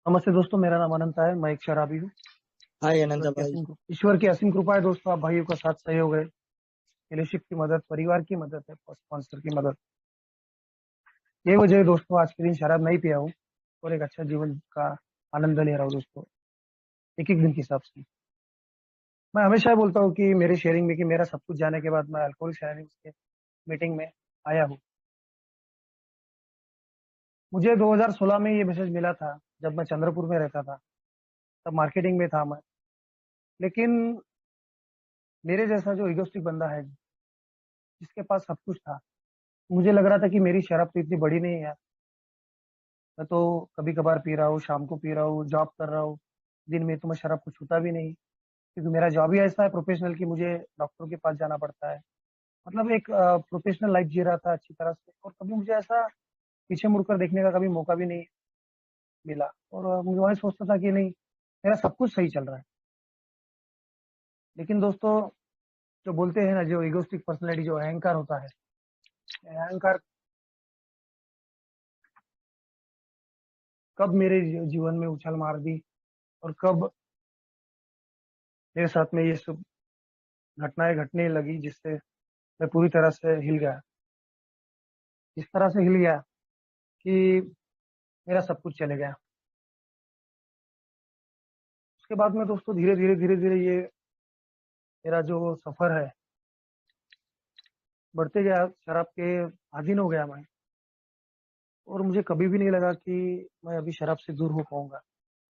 नमस्ते दोस्तों, मेरा नाम अनंत है। मैं एक शराबी हूँ। हाय अनंता भाई। ईश्वर की असीम कृपा है दोस्तों। आप भाइयों का साथ सहयोग है, फेलोशिप की मदद, परिवार की मदद है, स्पॉन्सर की मदद। ये वजह है दोस्तों, आज के दिन शराब नहीं पिया हूँ और एक अच्छा जीवन का आनंद ले रहा हूँ दोस्तों, एक एक दिन के हिसाब से। मैं हमेशा बोलता हूँ कि मेरे शेयरिंग में, कि मेरा सब कुछ जाने के बाद मैं अल्कोहल शेयरिंग के मीटिंग में आया हूँ। मुझे 2016 में ये मैसेज मिला था, जब मैं चंद्रपुर में रहता था, तब मार्केटिंग में था मैं। लेकिन मेरे जैसा जो इगोस्टिक बंदा है, जिसके पास सब कुछ था, मुझे लग रहा था कि मेरी शराब तो इतनी बड़ी नहीं है यार। मैं तो कभी कभार पी रहा हूँ, शाम को पी रहा हूँ, जॉब कर रहा हूँ। दिन में तो मैं शराब को छूता भी नहीं, क्योंकि मेरा जॉब ही ऐसा है प्रोफेशनल कि मुझे डॉक्टर के पास जाना पड़ता है। मतलब एक प्रोफेशनल लाइफ जी रहा था अच्छी तरह से, और कभी मुझे ऐसा पीछे मुड़कर देखने का कभी मौका भी नहीं मिला। और मुझे वही सोचता था कि नहीं, मेरा सब कुछ सही चल रहा है। लेकिन दोस्तों, जो बोलते हैं ना, जो इगोस्टिक पर्सनैलिटी, जो अहंकार होता है, अहंकार कब मेरे जीवन में उछाल मार दी, और कब मेरे साथ में ये सब घटनाएं घटने लगी, जिससे मैं पूरी तरह से हिल गया। इस तरह से हिल गया कि मेरा सब कुछ चले गया। उसके बाद में दोस्तों, धीरे धीरे धीरे धीरे ये मेरा जो सफर है बढ़ते गया। शराब के अधीन हो गया मैं, और मुझे कभी भी नहीं लगा कि मैं अभी शराब से दूर हो पाऊंगा।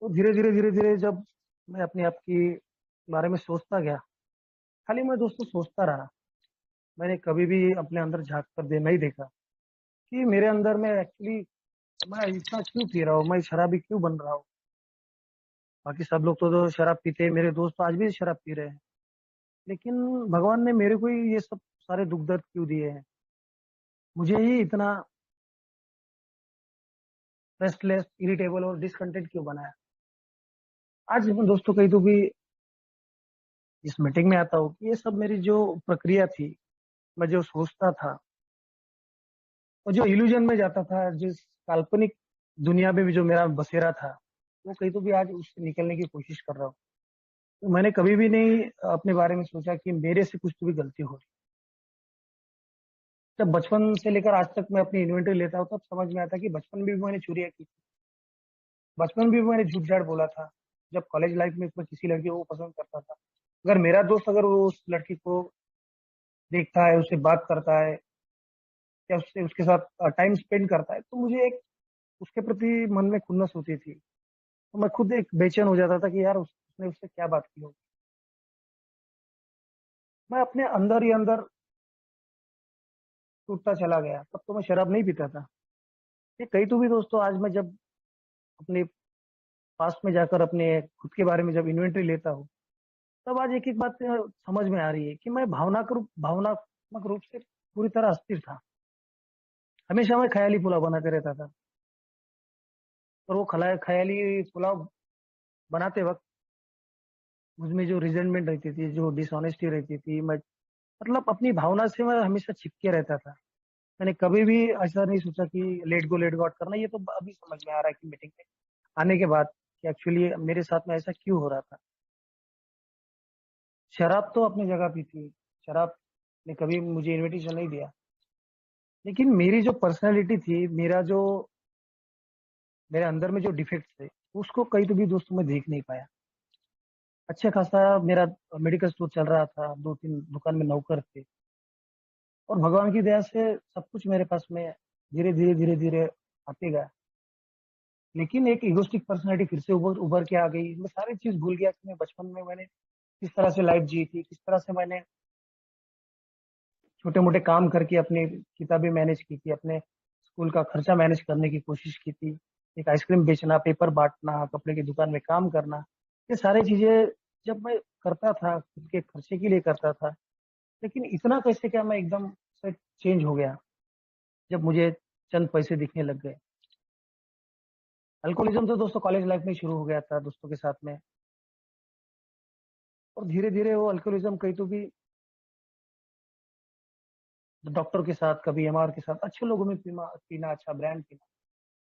तो धीरे धीरे धीरे धीरे जब मैं अपने आप की बारे में सोचता गया, खाली मैं दोस्तों सोचता रहा। मैंने कभी भी अपने अंदर झांक कर नहीं देखा कि मेरे अंदर में एक्चुअली मैं इतना क्यों पी रहा हूँ, मैं शराबी क्यों बन रहा हूँ। बाकी सब लोग तो शराब पीते हैं, मेरे दोस्त तो आज भी शराब पी रहे हैं। लेकिन भगवान ने मेरे को ही ये सब सारे दुख दर्द क्यों दिए हैं, मुझे ही इतना रेस्टलेस, इरिटेबल और डिसकंटेंट क्यों बनाया। आज मैं दोस्तों कहीं तो भी इस मीटिंग में आता हूँ कि ये सब मेरी जो प्रक्रिया थी, मैं जो सोचता था और जो इल्यूजन में जाता था, जिस काल्पनिक दुनिया में भी जो मेरा बसेरा था, वो कहीं तो भी आज उससे निकलने की कोशिश कर रहा हूँ। तो मैंने कभी भी नहीं अपने बारे में सोचा कि मेरे से कुछ तो भी गलती हो रही। जब बचपन से लेकर आज तक मैं अपनी इन्वेंटरी लेता हूँ, तब समझ में आता कि बचपन में भी मैंने चोरियां की, बचपन में भी मैंने झूठ झाट बोला था। जब कॉलेज लाइफ में मैं किसी लड़की को पसंद करता था, अगर मेरा दोस्त अगर वो उस लड़की को देखता है, उससे बात करता है, या उससे उसके साथ टाइम स्पेंड करता है, तो मुझे एक उसके प्रति मन में खुन्नस होती थी। तो मैं खुद एक बेचैन हो जाता था कि यार उसने उससे क्या बात की होगी। मैं अपने अंदर ही अंदर टूटता चला गया। तब तो मैं शराब नहीं पीता था। ये कहीं तो भी दोस्तों, आज मैं जब अपने पास्ट में जाकर अपने खुद के बारे में जब इन्वेंटरी लेता हूँ, तब आज एक एक बात समझ में आ रही है कि मैं भावनात्मक रूप से पूरी तरह अस्थिर था। हमेशा मैं ख्याली पुलाव बनाते रहता था, और वो ख्याली पुलाव बनाते वक्त मुझमें जो रिजेंटमेंट रहती थी, जो डिसऑनेस्टी रहती थी, मैं मतलब अपनी भावना से मैं हमेशा चिपके रहता था। मैंने कभी भी ऐसा नहीं सोचा कि लेट गो आउट करना। ये तो अभी समझ में आ रहा है कि मीटिंग में आने के बाद, कि एक्चुअली मेरे साथ में ऐसा क्यों हो रहा था। शराब तो अपनी जगह पे थी, शराब ने कभी मुझे इनविटेशन नहीं दिया। लेकिन मेरी जो पर्सनैलिटी थी, मेरे अंदर में जो डिफेक्ट थे, उसको कहीं तो भी दोस्तों मैं देख नहीं पाया। अच्छा खासा मेरा मेडिकल स्टोर चल रहा था, 2-3 दुकान में नौकर थे, और भगवान की दया से सब कुछ मेरे पास में धीरे धीरे आते गया। लेकिन एक इगोस्टिक पर्सनैलिटी फिर से उभर उभर के आ गई। मैं सारी चीज भूल गया कि मैं बचपन में मैंने किस तरह से लाइफ जी थी, किस तरह से मैंने छोटे मोटे काम करके अपनी किताबें मैनेज की थी, अपने स्कूल का खर्चा मैनेज करने की कोशिश की थी। एक आइसक्रीम बेचना, पेपर बांटना, कपड़े की दुकान में काम करना, ये सारी चीजें जब मैं करता था, खुद के खर्चे के लिए करता था। लेकिन इतना कैसे क्या मैं एकदम से चेंज हो गया, जब मुझे चंद पैसे दिखने लग गए। अल्कोहलिज्म तो दोस्तों कॉलेज लाइफ में शुरू हो गया था दोस्तों के साथ में, और धीरे धीरे वो अल्कोहलिज्म कहीं तो भी डॉक्टर के साथ, कभी एमआर के साथ, अच्छे लोगों में पीना पीना, अच्छा ब्रांड पीना।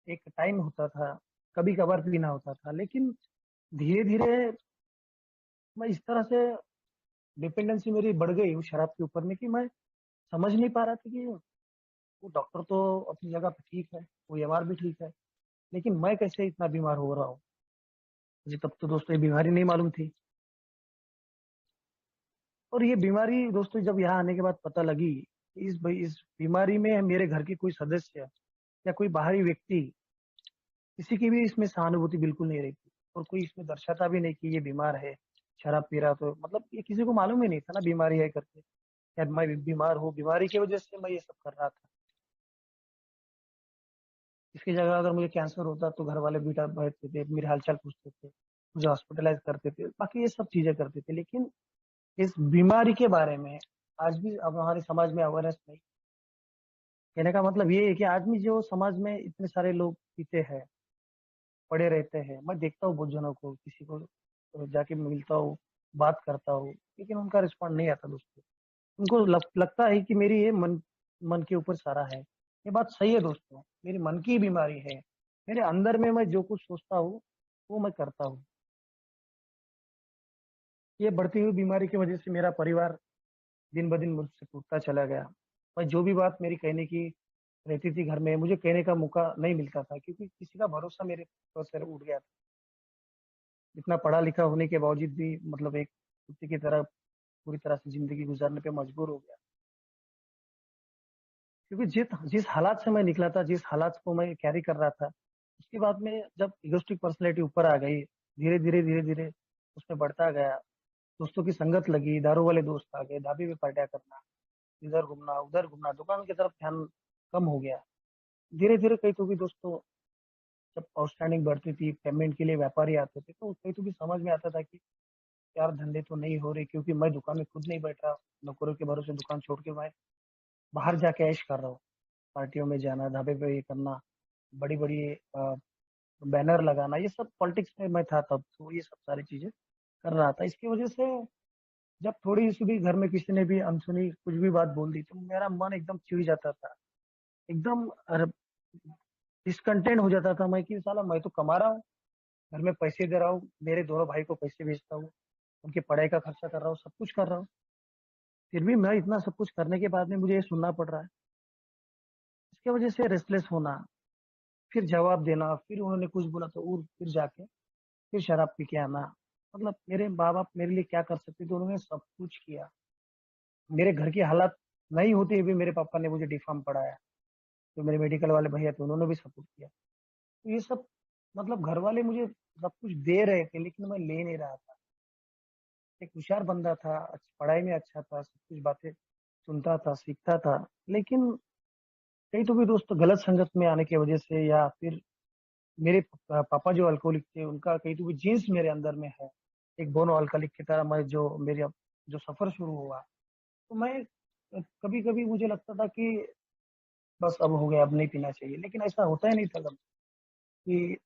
एक टाइम होता था कभी कभार पीना होता था। लेकिन धीरे धीरे मैं इस तरह से डिपेंडेंसी मेरी बढ़ गई उस शराब के ऊपर में कि मैं समझ नहीं पा रहा था कि वो डॉक्टर तो अपनी जगह पे ठीक है, वो एमआर भी ठीक है, लेकिन मैं कैसे इतना बीमार हो रहा हूँ। मुझे तब तो दोस्तों ये बीमारी नहीं मालूम थी। और ये बीमारी दोस्तों जब यहाँ आने के बाद पता लगी कि इस बीमारी में मेरे घर के कोई सदस्य या कोई बाहरी व्यक्ति, किसी की भी इसमें सहानुभूति बिल्कुल नहीं रहती, और कोई इसमें दर्शाता भी नहीं कि ये बीमार है, शराब पी रहा। तो मतलब ये किसी को मालूम ही नहीं था ना बीमारी है करके। शायद मैं भी बीमार हूँ, बीमारी की वजह से मैं ये सब कर रहा था। इसकी जगह अगर मुझे कैंसर होता तो घर वाले बेटा बैठते थे, मेरे हालचाल पूछते थे, मुझे हॉस्पिटलाइज करते थे, बाकी ये सब चीजें करते थे। लेकिन इस बीमारी के बारे में आज भी अब हमारे समाज में अवेयरनेस नहीं। कहने का मतलब ये है कि आज भी जो समाज में इतने सारे लोग पीते हैं, पड़े रहते हैं, मैं देखता हूँ बहुत जनों को, किसी को जाके मिलता हूँ, बात करता हूँ, लेकिन उनका रिस्पॉन्ड नहीं आता दोस्तों। उनको लगता है कि मेरी ये मन मन के ऊपर सारा है। ये बात सही है दोस्तों, मेरी मन की बीमारी है। मेरे अंदर में मैं जो कुछ सोचता हूँ वो मैं करता हूँ। ये बढ़ती हुई बीमारी की वजह से मेरा परिवार दिन ब दिन मुझसे टूटता चला गया। और जो भी बात मेरी कहने की रहती थी घर में, मुझे कहने का मौका नहीं मिलता था, क्योंकि किसी का भरोसा मेरे ऊपर से उठ गया था। इतना पढ़ा लिखा होने के बावजूद भी मतलब एक कुत्ते की तरह पूरी तरह से जिंदगी गुजारने पे मजबूर हो गया। क्योंकि जिस जिस हालात से मैं निकला था, जिस हालात को मैं कैरी कर रहा था, उसके बाद में जब इगोस्टिक पर्सनैलिटी ऊपर आ गई, धीरे धीरे उसमें बढ़ता गया। दोस्तों की संगत लगी, दारू वाले दोस्त आ गए, ढाबे पे पार्टियां करना, इधर घूमना उधर घूमना, दुकान की तरफ ध्यान कम हो गया। धीरे धीरे कई तो भी दोस्तों, जब आउटस्टैंडिंग बढ़ती थी, पेमेंट के लिए व्यापारी आते थे, तो कई तो भी समझ में आता था कि यार धंधे तो नहीं हो रहे, क्योंकि मैं दुकान में खुद नहीं बैठ रहा, नौकरों के भरोसे दुकान छोड़ के मैं बाहर जाके ऐश कर रहा हूँ। पार्टियों में जाना, ढाबे पे ये करना, बड़ी बड़ी बैनर लगाना, ये सब पॉलिटिक्स में मैं था तब, तो ये सब सारी चीजें कर रहा था। इसकी वजह से जब थोड़ी सी भी घर में किसी ने भी अनसुनी कुछ भी बात बोल दी, तो मेरा मन एकदम चिढ़ जाता था, एकदम डिसकंटेंट हो जाता था मैं कि साला मैं तो कमा रहा हूँ, घर में पैसे दे रहा हूँ, मेरे दोनों भाई को पैसे भेजता हूँ, उनकी पढ़ाई का खर्चा कर रहा हूँ, सब कुछ कर रहा हूँ, फिर भी मैं इतना सब कुछ करने के बाद में मुझे ये सुनना पड़ रहा है। इसकी वजह से रेस्टलेस होना, फिर जवाब देना, फिर उन्होंने कुछ बोला तो और फिर जाके फिर शराब पी के आना। मतलब मेरे माँ बाप मेरे लिए क्या कर सकते थे, उन्होंने सब कुछ किया। मेरे घर की हालात नहीं होती भी मेरे पापा ने मुझे डिफार्म पढ़ाया, तो मेरे मेडिकल वाले भैया थे, उन्होंने भी सपोर्ट किया। तो ये सब मतलब घर वाले मुझे सब कुछ दे रहे थे, लेकिन मैं ले नहीं रहा था। एक होशियार बंदा था, पढ़ाई में अच्छा था, सब कुछ बातें सुनता था, सीखता था, लेकिन कई तो भी दोस्त गलत संगत में आने की वजह से, या फिर मेरे पापा जो अल्कोहलिक थे, उनका कहीं तो भी जीन्स मेरे अंदर में है। एक बोनो अल्कोहलिक की तरह मैं जो मेरे जो सफर शुरू हुआ, तो मैं कभी कभी मुझे लगता था कि बस अब हो गया, अब नहीं पीना चाहिए, लेकिन ऐसा होता ही नहीं था कभी कि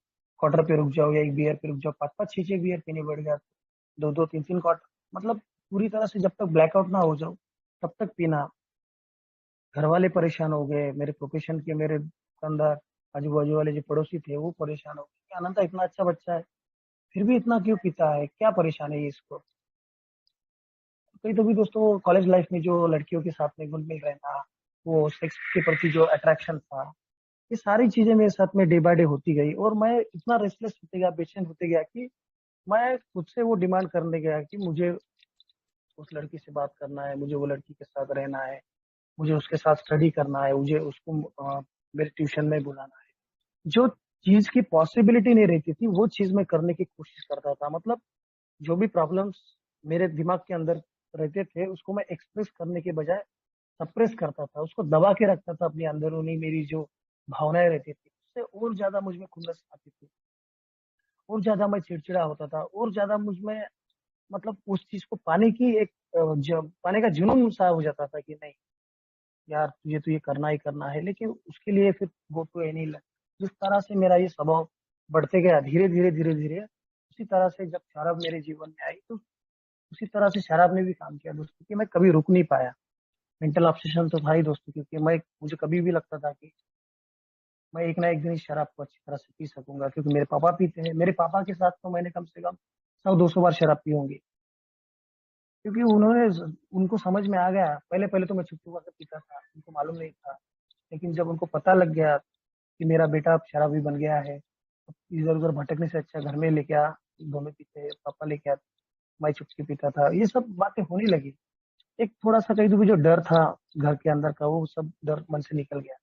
क्वार्टर पे रुक जाओ या एक बियर पे रुक जाओ, पाँच पाँच छह छह बियर पीने बढ़ गया, दो दो तीन तीन क्वार्टर, मतलब पूरी तरह से जब तक ब्लैकआउट ना हो जाओ तब तक पीना। घर वाले परेशान हो गए, मेरे प्रोफेशन के मेरे दुकानदार, आजू बाजू वाले जो पड़ोसी थे वो परेशान हो गए कि अनंता इतना अच्छा बच्चा है, फिर भी इतना क्यों पीता है, क्या परेशानी है इसको। कई तो भी दोस्तों कॉलेज लाइफ में जो लड़कियों के साथ में घुल मिल रहना, वो सेक्स के प्रति जो अट्रैक्शन था, ये सारी चीजें मेरे साथ में डे बाय डे होती गई, और मैं इतना रेस्टलेस होते गया, पेशेंट होते गया कि मैं खुद से वो डिमांड करने गया कि मुझे उस लड़की से बात करना है, मुझे वो लड़की के साथ रहना है, मुझे उसके साथ स्टडी करना है, मुझे उसको मेरे ट्यूशन में बुलाना है। जो चीज की पॉसिबिलिटी नहीं रहती थी, वो चीज मैं करने की कोशिश करता था। मतलब जो भी प्रॉब्लम्स मेरे दिमाग के अंदर रहते थे, उसको मैं एक्सप्रेस करने के बजाय सप्रेस करता था, उसको दबा के रखता था अपनी अंदरूनी मेरी जो भावनाएं रहती थी, उससे और ज्यादा मुझ में खुंदस आती थी, और ज्यादा मैं चिड़चिड़ा होता था, और ज्यादा मुझ में मतलब उस चीज को पाने की एक पाने का जुनून सा हो जाता था कि नहीं यार, तुझे तो ये करना ही करना है। लेकिन उसके लिए फिर गो टू एनी, जिस तरह से मेरा ये स्वभाव बढ़ते गया धीरे धीरे उसी तरह से जब शराब मेरे जीवन में आई, तो उसी तरह से शराब ने भी काम किया दोस्तों, कि मैं कभी रुक नहीं पाया। मेंटल ऑब्सेशन तो था ही दोस्तों, क्योंकि मैं मुझे कभी भी लगता था कि मैं एक ना एक दिन इस शराब को अच्छी तरह से पी सकूंगा, क्योंकि मेरे पापा पीते हैं। मेरे पापा के साथ तो मैंने कम से कम 100-200 बार शराब पी होंगी, क्योंकि उनको समझ में आ गया। पहले पहले तो मैं छुप छुपा के पीता था, उनको मालूम नहीं था। लेकिन जब उनको पता लग गया कि मेरा बेटा अब शराबी बन गया है, इधर उधर भटकने से अच्छा घर में लेके आ, दोनों पीते, पापा लेके आ, मैं चुपके पीता था, ये सब बातें होने लगी। एक थोड़ा सा कहीं तो भी जो डर था घर के अंदर का, वो सब डर मन से निकल गया।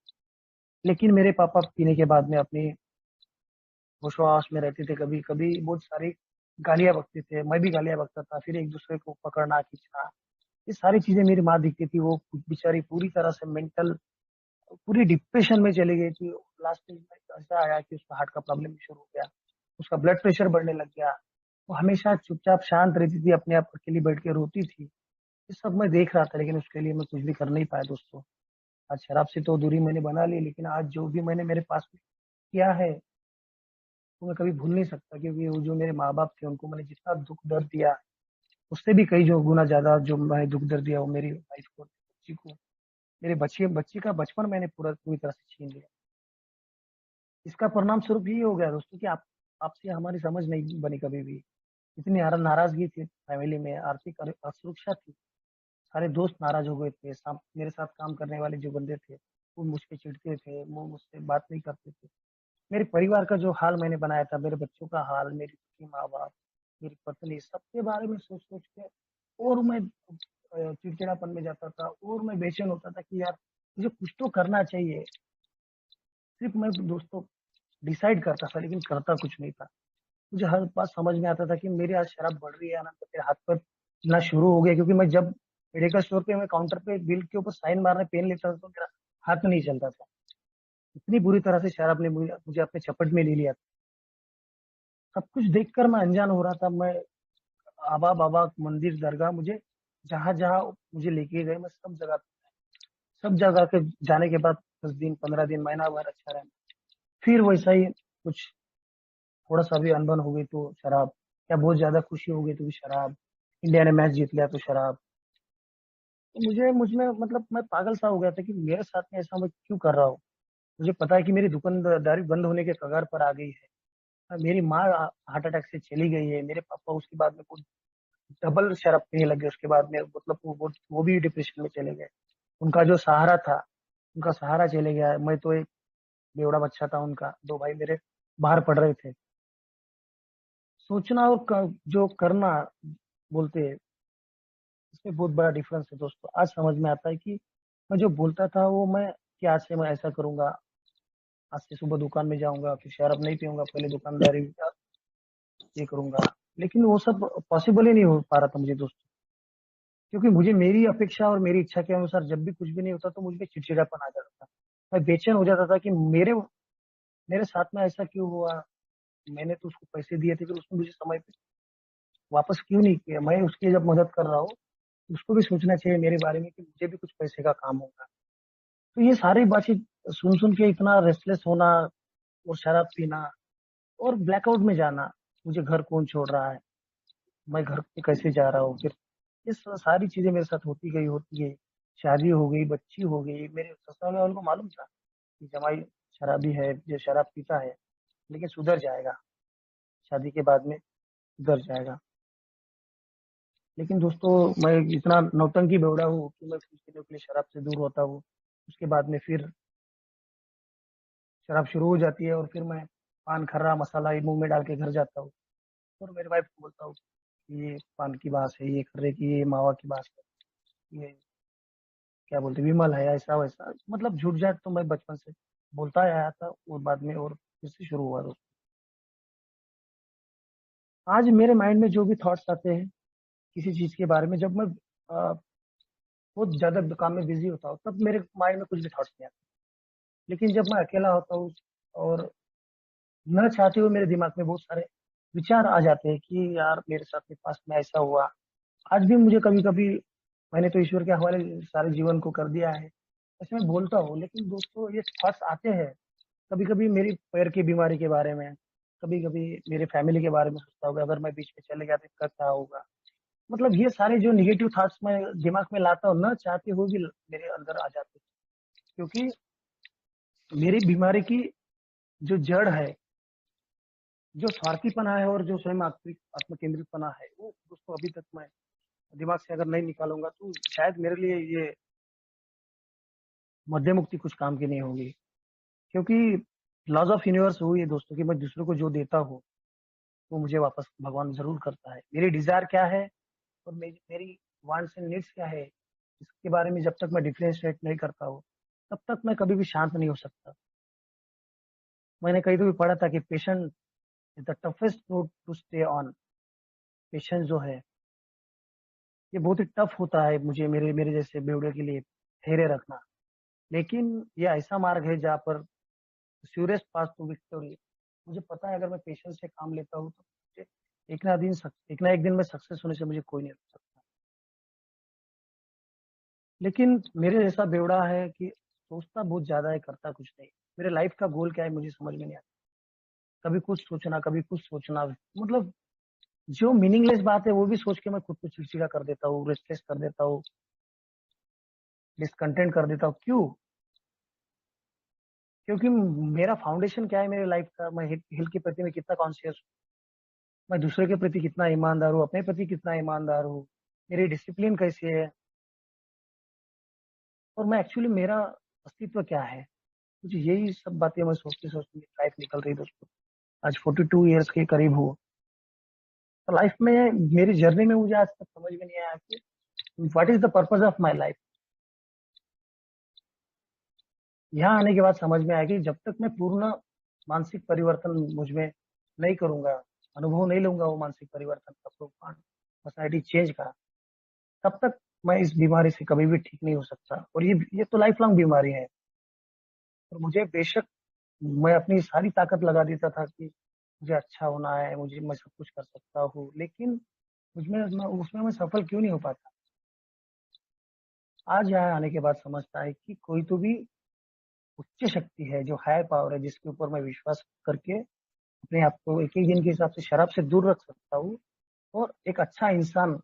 लेकिन मेरे पापा पीने के बाद में अपनी होशो-हवास में रहते थे, कभी कभी बहुत सारी गालियां बकते थे, मैं भी गालियां बकता था, फिर एक दूसरे को पकड़ना खींचना, ये सारी चीजें मेरी माँ दिखती थी। वो बेचारी पूरी तरह से मेंटल, पूरी डिप्रेशन में चली गई थी। लास्ट में ऐसा आया कि उसका हार्ट का प्रॉब्लम शुरू हो गया, उसका ब्लड प्रेशर बढ़ने लग गया। वो हमेशा चुपचाप शांत रहती थी, अपने आप अकेली बैठ के रोती थी। ये सब मैं देख रहा था, लेकिन उसके लिए मैं कुछ भी कर नहीं पाया दोस्तों। आज शराब से तो दूरी मैंने बना ली, लेकिन आज जो भी मैंने मेरे पास में किया है, वो मैं कभी भूल नहीं सकता, क्योंकि वो जो मेरे माँ बाप थे, उनको मैंने जितना दुख दर्द दिया, उससे भी कई जो गुना ज्यादा जो मैंने दुख दर्द दिया, वो मेरी वाइफ को, बच्ची को, मेरे बच्चे बच्ची का बचपन मैंने पूरी तरह से छीन लिया। इसका परिणाम स्वरूप ये हो गया दोस्तों कि आप आपसे हमारी समझ नहीं बनी कभी भी। इतनी नाराजगी थी फैमिली में, आर्थिक असुरक्षा थी, सारे दोस्त नाराज हो गए थे। मेरे साथ काम करने वाले जो बंदे थे, वो मुझ पे चिढ़ते थे, वो मुझसे बात नहीं करते थे। मेरे परिवार का जो हाल मैंने बनाया था, मेरे बच्चों का हाल, मेरी माँ बाप, मेरी पत्नी, सबके बारे में सोच सोच के और मैं चिड़चिड़ापन में जाता था, और मैं बेचैन होता था कि यार मुझे कुछ तो करना चाहिए। सिर्फ मैं दोस्तों डिसाइड करता था, लेकिन करता कुछ नहीं था। मुझे हर बात समझ में आता था कि मेरी आज शराब बढ़ रही है ना, तो मेरे हाथ पर हिलना शुरू हो गया, क्योंकि मैं जब मेडिकल स्टोर पे मैं काउंटर पे बिल के ऊपर साइन मारने पेन लेता था, तो मेरा हाथ में नहीं चलता था। इतनी बुरी तरह से शराब ने मुझे अपने चपट में ले लिया था। सब कुछ देखकर मैं अनजान हो रहा था। मैं आबा बाबा मंदिर दरगाह, मुझे जहां जहां मुझे लेके गए, मैं सब जगह के जाने के बाद 10 दिन 15 दिन महीना भर अच्छा रहा। फिर वैसा ही कुछ, थोड़ा सा भी अनबन हो गई तो शराब, या बहुत ज्यादा खुशी हो गई तो भी शराब, इंडिया ने मैच जीत लिया तो शराब। तो मुझ में मतलब मैं पागल सा हो गया था कि मेरे साथ में ऐसा मैं क्यों कर रहा हूँ। मुझे पता है कि मेरी दुकानदारी बंद होने के कगार पर आ गई है। मेरी माँ हार्ट अटैक से चली गई है, मेरे पापा उसके बाद में कुछ डबल शराब पीने लगे, उसके बाद में मतलब वो भी डिप्रेशन में चले गए। उनका जो सहारा था, उनका सहारा चले गया है। मैं तो एक बेवड़ा बच्चा था उनका, दो भाई मेरे बाहर पढ़ रहे थे। सोचना और जो करना बोलते हैं, इसमें बहुत बड़ा डिफरेंस है दोस्तों। आज समझ में आता है कि मैं जो बोलता था वो मैं, कि आज से मैं ऐसा करूंगा, आज से सुबह दुकान में जाऊंगा, फिर शराब नहीं पीऊंगा, पहले दुकानदारी ये करूंगा, लेकिन वो सब पॉसिबल ही नहीं हो पा रहा था मुझे दोस्तों। क्योंकि मुझे मेरी अपेक्षा और मेरी इच्छा के अनुसार जब भी कुछ भी नहीं होता, तो मुझ में चिड़चिड़ापन आ जाता था। मैं बेचैन हो जाता था कि मेरे मेरे साथ में ऐसा क्यों हुआ। मैंने तो उसको पैसे दिए थे, फिर उसने मुझे समय पे वापस क्यों नहीं किया। मैं उसकी जब मदद कर रहा हूँ, उसको भी सोचना चाहिए मेरे बारे में कि मुझे भी कुछ पैसे का काम होगा। तो ये सारी बातें सुन सुन के इतना रेस्टलेस होना, और शराब पीना, और ब्लैकआउट में जाना, मुझे घर कौन छोड़ रहा है, मैं घर पे कैसे जा रहा हूँ। फिर ये सारी चीजें मेरे साथ होती गई। शादी हो गई, बच्ची हो गई। मेरे ससुराल वालों को मालूम था कि जमाई शराबी है, जो शराब पीता है, लेकिन सुधर जाएगा, शादी के बाद में सुधर जाएगा। लेकिन दोस्तों, मैं इतना नौटंकी बेवड़ा हूँ कि मैं कुछ दिनों के लिए शराब से दूर होता हूँ, उसके बाद में फिर शराब शुरू हो जाती है, और फिर मैं पान खर्रा मसाला ये मुंह में डाल के घर जाता हूँ, और मेरे वाइफ को बोलता हूँ कि ये पान की बात है, ये खर्रे की, ये मावा की बात है, ये क्या बोलते विमल है, ऐसा वैसा, मतलब झूठ झाट तो मैं बचपन से बोलता आया था, और बाद में और फिर से शुरू हुआ दोस्तों। आज मेरे माइंड में जो भी थॉट्स आते हैं किसी चीज के बारे में, जब मैं बहुत ज्यादा काम में बिजी होता हूँ, तब मेरे माइंड में कुछ भी थॉट्स नहीं आते। लेकिन जब मैं अकेला होता हूँ, और न चाहते हुए मेरे दिमाग में बहुत सारे विचार आ जाते हैं कि यार मेरे साथ में पास में ऐसा हुआ। आज भी मुझे कभी कभी, मैंने तो ईश्वर के हवाले सारे जीवन को कर दिया है, ऐसे मैं बोलता हूँ, लेकिन दोस्तों ये थॉट्स आते हैं। कभी कभी मेरी पैर की बीमारी के बारे में, कभी कभी मेरे फैमिली के बारे में सोचता हूँ, अगर मैं बीच में चले गया तो इसका क्या होगा। मतलब ये सारे जो निगेटिव थॉट्स मैं दिमाग में लाता हूँ, न चाहते हुए भी मेरे अंदर आ जाते हैं। क्योंकि मेरी बीमारी की जो जड़ है, जो स्वार्थीपना है और जो स्वयं आत्म केंद्रितपना है, वो दोस्तों अभी तक मैं दिमाग से अगर नहीं निकालूंगा तो शायद मेरे लिए ये मध्य मुक्ति कुछ काम की नहीं होगी। क्योंकि लॉज ऑफ यूनिवर्स हुई है दोस्तों कि मैं दूसरों को जो देता हूँ वो मुझे वापस भगवान जरूर करता है। मेरी डिजायर क्या है और मेरी वांट्स एंड नीड्स क्या है, इसके बारे में जब तक मैं डिफरेंशिएट नहीं करता हूँ तब तक मैं कभी भी शांत नहीं हो सकता। मैंने कहीं तो भी पढ़ा था कि patient is the toughest road to stay on. Patience जो है ये बहुत ही टफ होता है, मुझे मेरे मेरे जैसे बेवड़े के लिए धैर्य रखना। लेकिन ये ऐसा मार्ग है जहाँ पर श्योरेस्ट पाथ टू विक्टोरी। मुझे पता है अगर मैं पेशेंस से काम लेता हूँ तो मुझे एक ना एक दिन में सक्सेस होने से मुझे कोई नहीं रोक सकता। लेकिन मेरे जैसा बेवड़ा है कि सोचता बहुत ज्यादा है, करता कुछ नहीं। मेरे लाइफ का गोल क्या है मुझे समझ में नहीं आता। कभी कुछ सोचना, कभी कुछ सोचना, मतलब जो मीनिंगलेस बात है वो भी सोच के मैं खुद को चिड़चिड़ा कर देता हूँ, रेस्टलेस कर देता हूँ, डिसकंटेंट कर देता हूँ। क्यों? क्योंकि मेरा फाउंडेशन क्या है मेरे लाइफ का, मैं हेल्थ के प्रति मैं कितना कॉन्शियस हूँ, मैं दूसरे के प्रति कितना ईमानदार हूँ, अपने प्रति कितना ईमानदार हूँ, मेरी डिसिप्लिन कैसी है, और मैं एक्चुअली मेरा अस्तित्व क्या है। मुझे यही सब बातें मैं सोचते सोचते लाइफ निकल रही दोस्तों। आज 42 ईयर्स के करीब हूँ। तो लाइफ में मेरी जर्नी में मुझे आज तक समझ में नहीं आया कि what is the purpose of my life. यहाँ आने के बाद समझ में आया कि जब तक मैं पूर्ण मानसिक परिवर्तन मुझ में नहीं करूंगा, अनुभव नहीं लूंगा वो मानसिक परिवर्तन का, प्रोफाउंड पर्सनैलिटी चेंज का, तब तक मैं इस बीमारी से कभी भी ठीक नहीं हो सकता। और ये तो लाइफ लॉन्ग बीमारी है। और मुझे बेशक मैं अपनी सारी ताकत लगा देता था कि मुझे अच्छा होना है, मुझे मैं सब कुछ कर सकता हूँ, लेकिन उसमें मैं सफल क्यों नहीं हो पाता। आज यहाँ आने के बाद समझता है कि कोई तो भी उच्च शक्ति है, जो हायर पावर है, जिसके ऊपर मैं विश्वास करके अपने आप को एक एक दिन के हिसाब से शराब से दूर रख सकता हूँ और एक अच्छा इंसान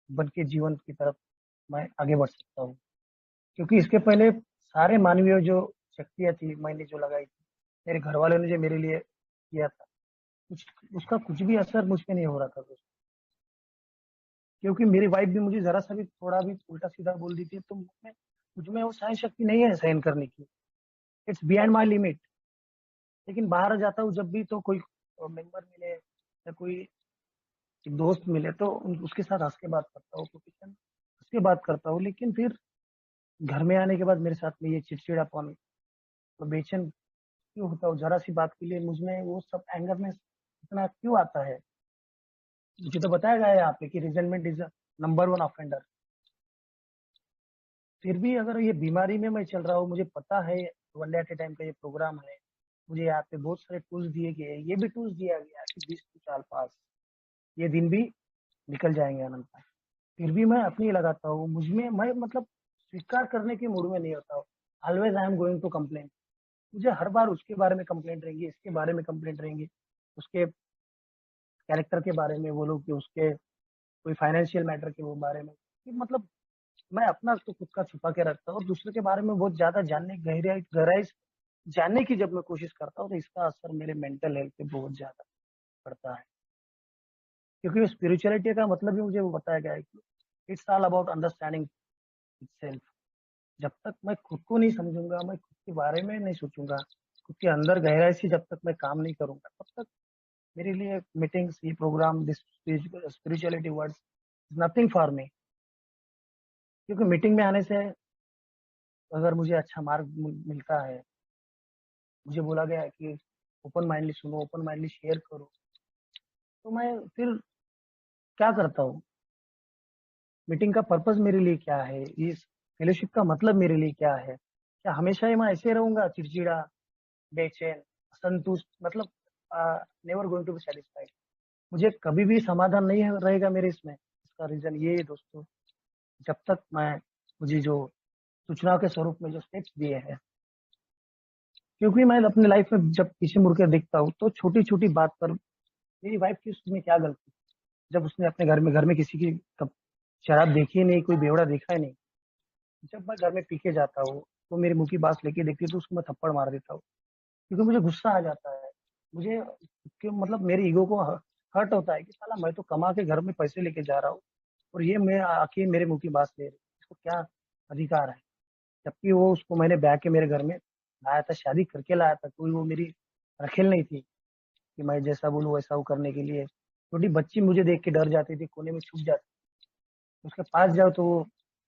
बन के जीवन की तरफ मैं आगे बढ़ सकता हूँ। क्योंकि इसके पहले सारे मानवीय जो शक्तियां थी मैंने जो लगाई थी, मेरे घर वालों ने जो मेरे लिए किया था, कुछ उसका कुछ भी असर मुझ पे नहीं हो रहा था दोस्तों। क्योंकि मेरी वाइफ भी मुझे जरा सा भी थोड़ा भी उल्टा सीधा बोल दी थी तो मुझ में वो सहन शक्ति नहीं है सहन करने की। It's beyond my limit. लेकिन बाहर जाता हूँ जब भी तो कोई मेंबर मिले या कोई एक दोस्त मिले तो उसके साथ हंस के बात करता हूँ, प्रोफेशन हंस के बात करता हूँ। लेकिन फिर घर में आने के बाद मेरे साथ में ये चिड़चिड़ापन, तो बेचैन क्यों होता हूँ जरा सी बात के लिए, मुझमें वो सब एंगरनेस इतना क्यों आता है। मुझे तो बताया गया है यहाँ पे कि resentment is number one offender. फिर भी अगर ये बीमारी में मैं चल रहा हूँ, मुझे पता है one day at A time का ये प्रोग्राम है, मुझे यहाँ पे बहुत सारे टूल्स दिए गए हैं, ये भी टूल्स दिया गया कि 20 साल पास, ये दिन भी निकल जाएंगे अनंत। फिर भी मैं अपनी लगाता हूँ, मुझमें मैं मतलब स्वीकार करने के मूड में नहीं होता हूँ। Always I am going to complain. मुझे हर बार उसके बारे में कंप्लेंट रहेंगी, इसके बारे में कंप्लेंट रहेंगी, उसके कैरेक्टर के बारे में बोलो कि उसके कोई फाइनेंशियल मैटर के वो बारे में, कि मतलब मैं अपना तो खुद का छुपा के रखता हूँ और दूसरे के बारे में बहुत ज्यादा जानने गहराई गहराई से जानने की जब मैं कोशिश करता हूँ तो इसका असर मेरे मेंटल हेल्थ पे बहुत ज्यादा पड़ता है। क्योंकि स्पिरिचुअलिटी का मतलब ही मुझे वो बताया गया है कि it's all about understanding itself. जब तक मैं खुद को नहीं समझूंगा, मैं खुद के बारे में नहीं सोचूंगा, खुद के अंदर गहराई से जब तक मैं काम नहीं करूंगा, तब तक मेरे लिए मीटिंग्स, ये program, this spirituality words nothing for me. क्योंकि मीटिंग में आने से अगर मुझे अच्छा मार्ग मिलता है, मुझे बोला गया है कि ओपन माइंडली सुनो, ओपन माइंडली शेयर करो, तो मैं फिर क्या करता हूँ। मीटिंग का पर्पज मेरे लिए क्या है, इस फेलोशिप का मतलब मेरे लिए क्या है। क्या हमेशा ही मैं ऐसे रहूंगा चिड़चिड़ा, बेचैन, असंतुष्ट, मतलब never going to be satisfied. मुझे कभी भी समाधान नहीं रहेगा मेरे इसमें। इसका रीजन ये है दोस्तों, जब तक मैं मुझे जो सूचनाओं के स्वरूप में जो स्टेप्स दिए हैं, क्योंकि मैं अपनी लाइफ में जब पीछे मुड़ कर देखता हूँ तो छोटी छोटी बात पर मेरी वाइफ की उसमें क्या गलती। जब उसने अपने घर में किसी की कब शराब देखी ही नहीं, कोई बेवड़ा देखा ही नहीं, जब मैं घर में पी के जाता हूँ तो मेरे मुंह की बात लेके देखती है तो उसको मैं थप्पड़ मार देता हूँ। क्योंकि मुझे गुस्सा आ जाता है। मुझे क्यों मतलब मेरे ईगो को हर्ट होता है कि साला मैं तो कमा के घर में पैसे लेके जा रहा हूँ और ये मैं आके मेरे मुंह की बात ले रही, इसको क्या अधिकार है? जबकि वो उसको मैंने ब्याह के मेरे घर में लाया था, शादी करके लाया था, कोई वो मेरी रखेल नहीं थी कि मैं जैसा बोलूँ वैसा वो करने के लिए। छोटी बच्ची मुझे देख के डर जाती थी, कोने में छुप जाती, उसके पास जाओ तो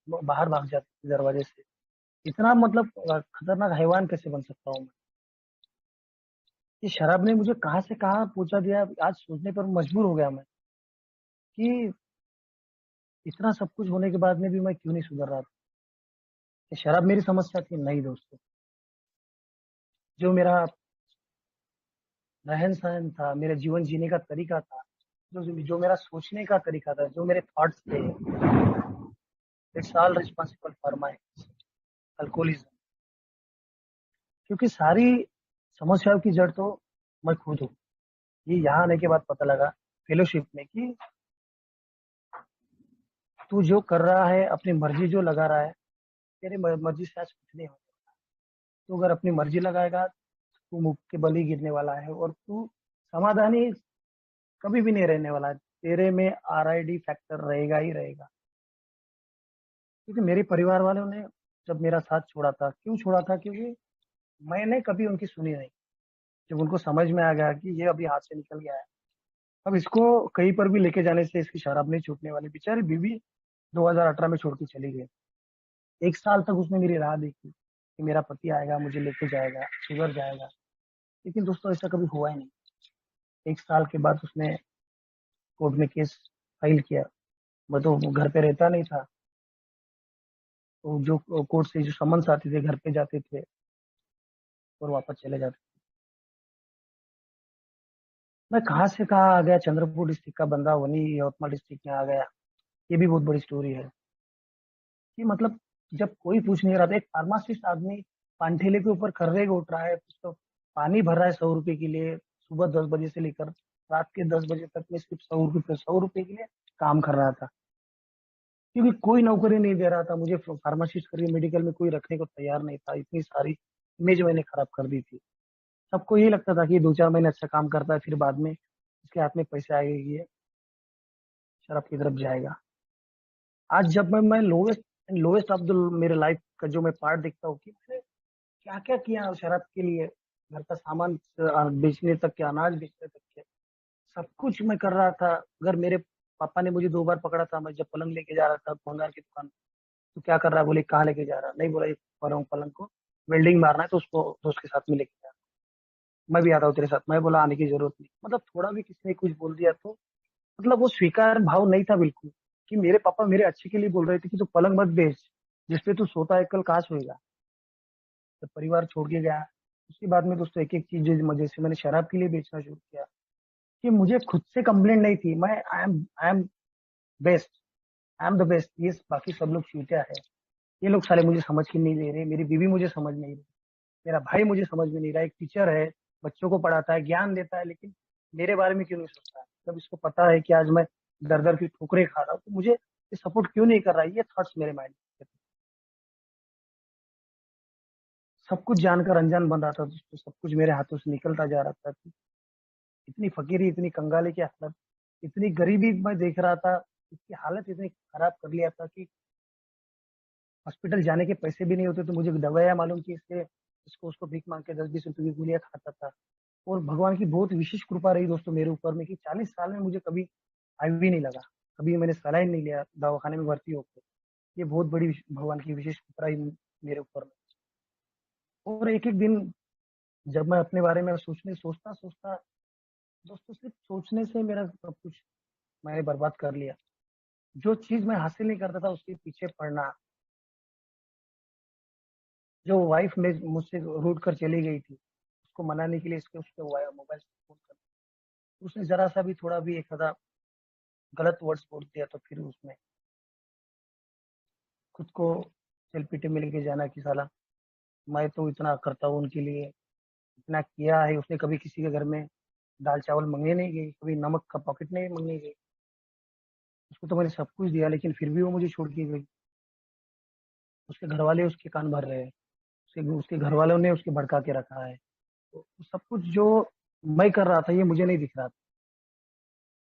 वो बाहर भाग जाती थी दरवाजे से। इतना मतलब खतरनाक हैवान कैसे बन सकता हूँ मैं? ये शराब ने मुझे कहाँ से कहाँ पहुंचा दिया, आज सोचने पर मजबूर हो गया मैं कि इतना सब कुछ होने के बाद में भी मैं क्यों नहीं सुधर रहा था। ये शराब मेरी समस्या थी? नहीं दोस्तों। जो मेरा रहन सहन था, मेरे जीवन जीने का तरीका था, जो जो मेरा सोचने का तरीका था, जो मेरे थॉट्स थे, it's all responsible for my alcoholism. क्योंकि सारी समस्याओं की जड़ तो मैं खुद हूँ। ये यहाँ आने के बाद पता लगा फेलोशिप में कि तू जो कर रहा है, अपनी मर्जी जो लगा रहा है, तेरी मर्जी से आज कुछ नहीं होगा। तू अगर अपनी मर्जी लगाएगा, तू मुंह के बल ही गिरने वाला है और तू समाधानी कभी भी नहीं रहने वाला है। तेरे में RID फैक्टर रहेगा ही रहेगा। क्योंकि मेरे परिवार वालों ने जब मेरा साथ छोड़ा था, क्यों छोड़ा था? क्योंकि मैंने कभी उनकी सुनी नहीं। जब उनको समझ में आ गया कि ये अभी हाथ से निकल गया है, अब इसको कहीं पर भी लेके जाने से इसकी शराब नहीं छूटने वाली। बेचारी बीवी 2018 में छोड़ के चली गई। 1 साल तक उसने मेरी राह देखी कि मेरा पति आएगा, मुझे लेके जाएगा, सुधर जाएगा। लेकिन दोस्तों ऐसा कभी हुआ ही नहीं। 1 साल के बाद उसने कोर्ट में केस फाइल किया। मैं तो घर पे रहता नहीं था, तो जो कोर्ट से जो समन्स आते थे घर पे जाते थे और वापस चले जाते। मैं कहाँ से कहाँ आ गया, चंद्रपुर डिस्ट्रिक्ट का बंदा वही यवतमाल डिस्ट्रिक्ट में आ गया। ये भी बहुत बड़ी स्टोरी है कि मतलब जब कोई पूछ नहीं रहा था, एक फार्मासिस्ट आदमी पानठेले के ऊपर खर्रे उठ रहा है, तो पानी भर रहा है 100 रुपए के लिए, सुबह 10 बजे से लेकर रात के 10 बजे तक में सिर्फ 100 रुपए के लिए काम कर रहा था। क्योंकि कोई नौकरी नहीं दे रहा था मुझे, फार्मासिस्ट करके मेडिकल में कोई रखने को तैयार नहीं था। इतनी सारी इमेज मैंने खराब कर दी थी। सबको यही लगता था कि 2-4 महीने अच्छा काम करता है, फिर बाद में इसके हाथ में पैसे आएंगे, ये शराब की तरफ जाएगा। आज जब मैं लोवेस्ट लोवेस्ट ऑफ द मेरे लाइफ का जो मैं पार्ट देखता हूँ कि मैंने क्या क्या किया शराब के लिए, घर का सामान बेचने तक के, अनाज बेचने तक के, सब कुछ मैं कर रहा था। अगर मेरे पापा ने मुझे 2 बार पकड़ा था, मैं जब पलंग लेके जा रहा था भंगार की दुकान, तो क्या कर रहा है? बोले कहाँ लेके जा रहा? नहीं, बोला ये पलंग को वेल्डिंग मारना है, तो उसको दोस्त के साथ में लेके जा। मैं भी आता हूँ तेरे साथ। मैं बोला आने की जरूरत नहीं। मतलब थोड़ा भी किसी ने कुछ बोल दिया तो मतलब वो स्वीकार भाव नहीं था बिल्कुल, कि मेरे पापा मेरे अच्छे के लिए बोल रहे थे कि तू पलंग मत बेच, जिसपे तू सोता है कल कहाँ सोएगा। जब परिवार छोड़ के गया, उसके बाद में दोस्तों एक एक चीज जैसे मैंने शराब के लिए बेचना शुरू किया, कि मुझे खुद से कंप्लेंट नहीं थी। मैं I am best, I am the best, ये बाकी सब लोग चूतिया है, ये लोग साले मुझे समझ के नहीं ले रहे, मेरी बीवी मुझे समझ नहीं रही, मेरा भाई मुझे समझ में नहीं रहा। एक टीचर है, बच्चों को पढ़ाता है, ज्ञान देता है, लेकिन मेरे बारे में क्यों नहीं सोचता है? जब इसको पता है कि आज मैं दर दर की ठोकरें खा रहा हूँ, तो मुझे ये सपोर्ट क्यों नहीं कर रहा है? ये थॉट्स मेरे माइंड में थे। सब कुछ जानकर अनजान बन रहा था दोस्तों, सब कुछ मेरे हाथों से निकलता जा रहा था। इतनी फकीरी, इतनी कंगाली की हालत, इतनी गरीबी मैं देख रहा था। इसकी हालत इतनी खराब कर लिया था कि हॉस्पिटल जाने के पैसे भी नहीं होते, तो मुझे दवाइयाँ मालूम कि इससे इसको उसको भीख मांग के 10-20 रुपए की गोलियां खाता था। और भगवान की बहुत विशेष कृपा रही दोस्तों मेरे ऊपर में कि 40 साल में मुझे कभी आईवी नहीं लगा, कभी मैंने सलाइन नहीं लिया दवाखाने में भर्ती होकर। ये बहुत बड़ी भगवान की विशेष कृपा रही मेरे ऊपर में। और एक एक दिन जब मैं अपने बारे में सोचता सोचता दोस्तों, सिर्फ सोचने से मेरा सब कुछ मैंने बर्बाद कर लिया। जो चीज मैं हासिल नहीं करता था उसके पीछे पड़ना। जो वाइफ में मुझसे रूठ कर चली गई थी, उसको मनाने के लिए इसके उसके मोबाइल से फोन कर, उसने जरा सा भी थोड़ा भी एक आधा गलत वर्ड्स बोल दिया तो फिर उसमें खुद को सेल्फिटी में लेके जाना कि साला मैं तो इतना करता हूँ उनके लिए, इतना किया है। उसने कभी किसी के घर में दाल चावल मंगने नहीं गई, कभी नमक का पॉकेट नहीं मंगने गई। उसको तो मैंने सब कुछ दिया, लेकिन फिर भी वो मुझे छोड़ के गई। उसके घर वाले उसके कान भर रहे हैं, उसके उसके घर वालों ने उसके भड़का के रखा है। दोस्तों, सब कुछ जो मैं कर रहा था ये मुझे नहीं दिख रहा था,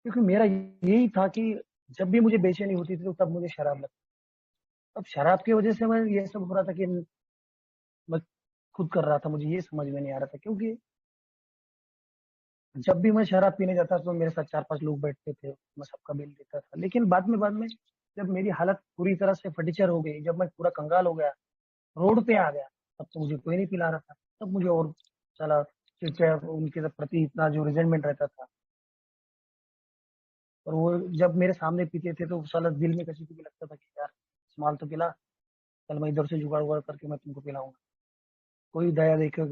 क्योंकि मेरा यही था कि जब भी मुझे बेचैनी होती थी तो तब मुझे शराब लगती। अब शराब की वजह से मैं ये सब हो रहा था कि मैं खुद कर रहा था, मुझे ये समझ में नहीं आ रहा था, क्योंकि जब भी मैं शराब पीने जाता तो मेरे साथ 4-5 लोग बैठते थे, मैं सबका बिल देता था। लेकिन बाद में जब मेरी हालत पूरी तरह से फटीचर हो गई, जब मैं पूरा कंगाल हो गया, रोड पे आ गया, तब तो मुझे कोई नहीं पिला रहा था। तब मुझे और साला चिड़चिड़ा उनके प्रति इतना जो रिजेंटमेंट रहता था। और वो जब मेरे सामने पीते थे तो साला दिल में किसी को भी लगता था कि यार माल तो पिला, कल मैं इधर से जुगाड़ उगाड़ करके मैं तुमको पिलाऊंगा। कोई दया देकर,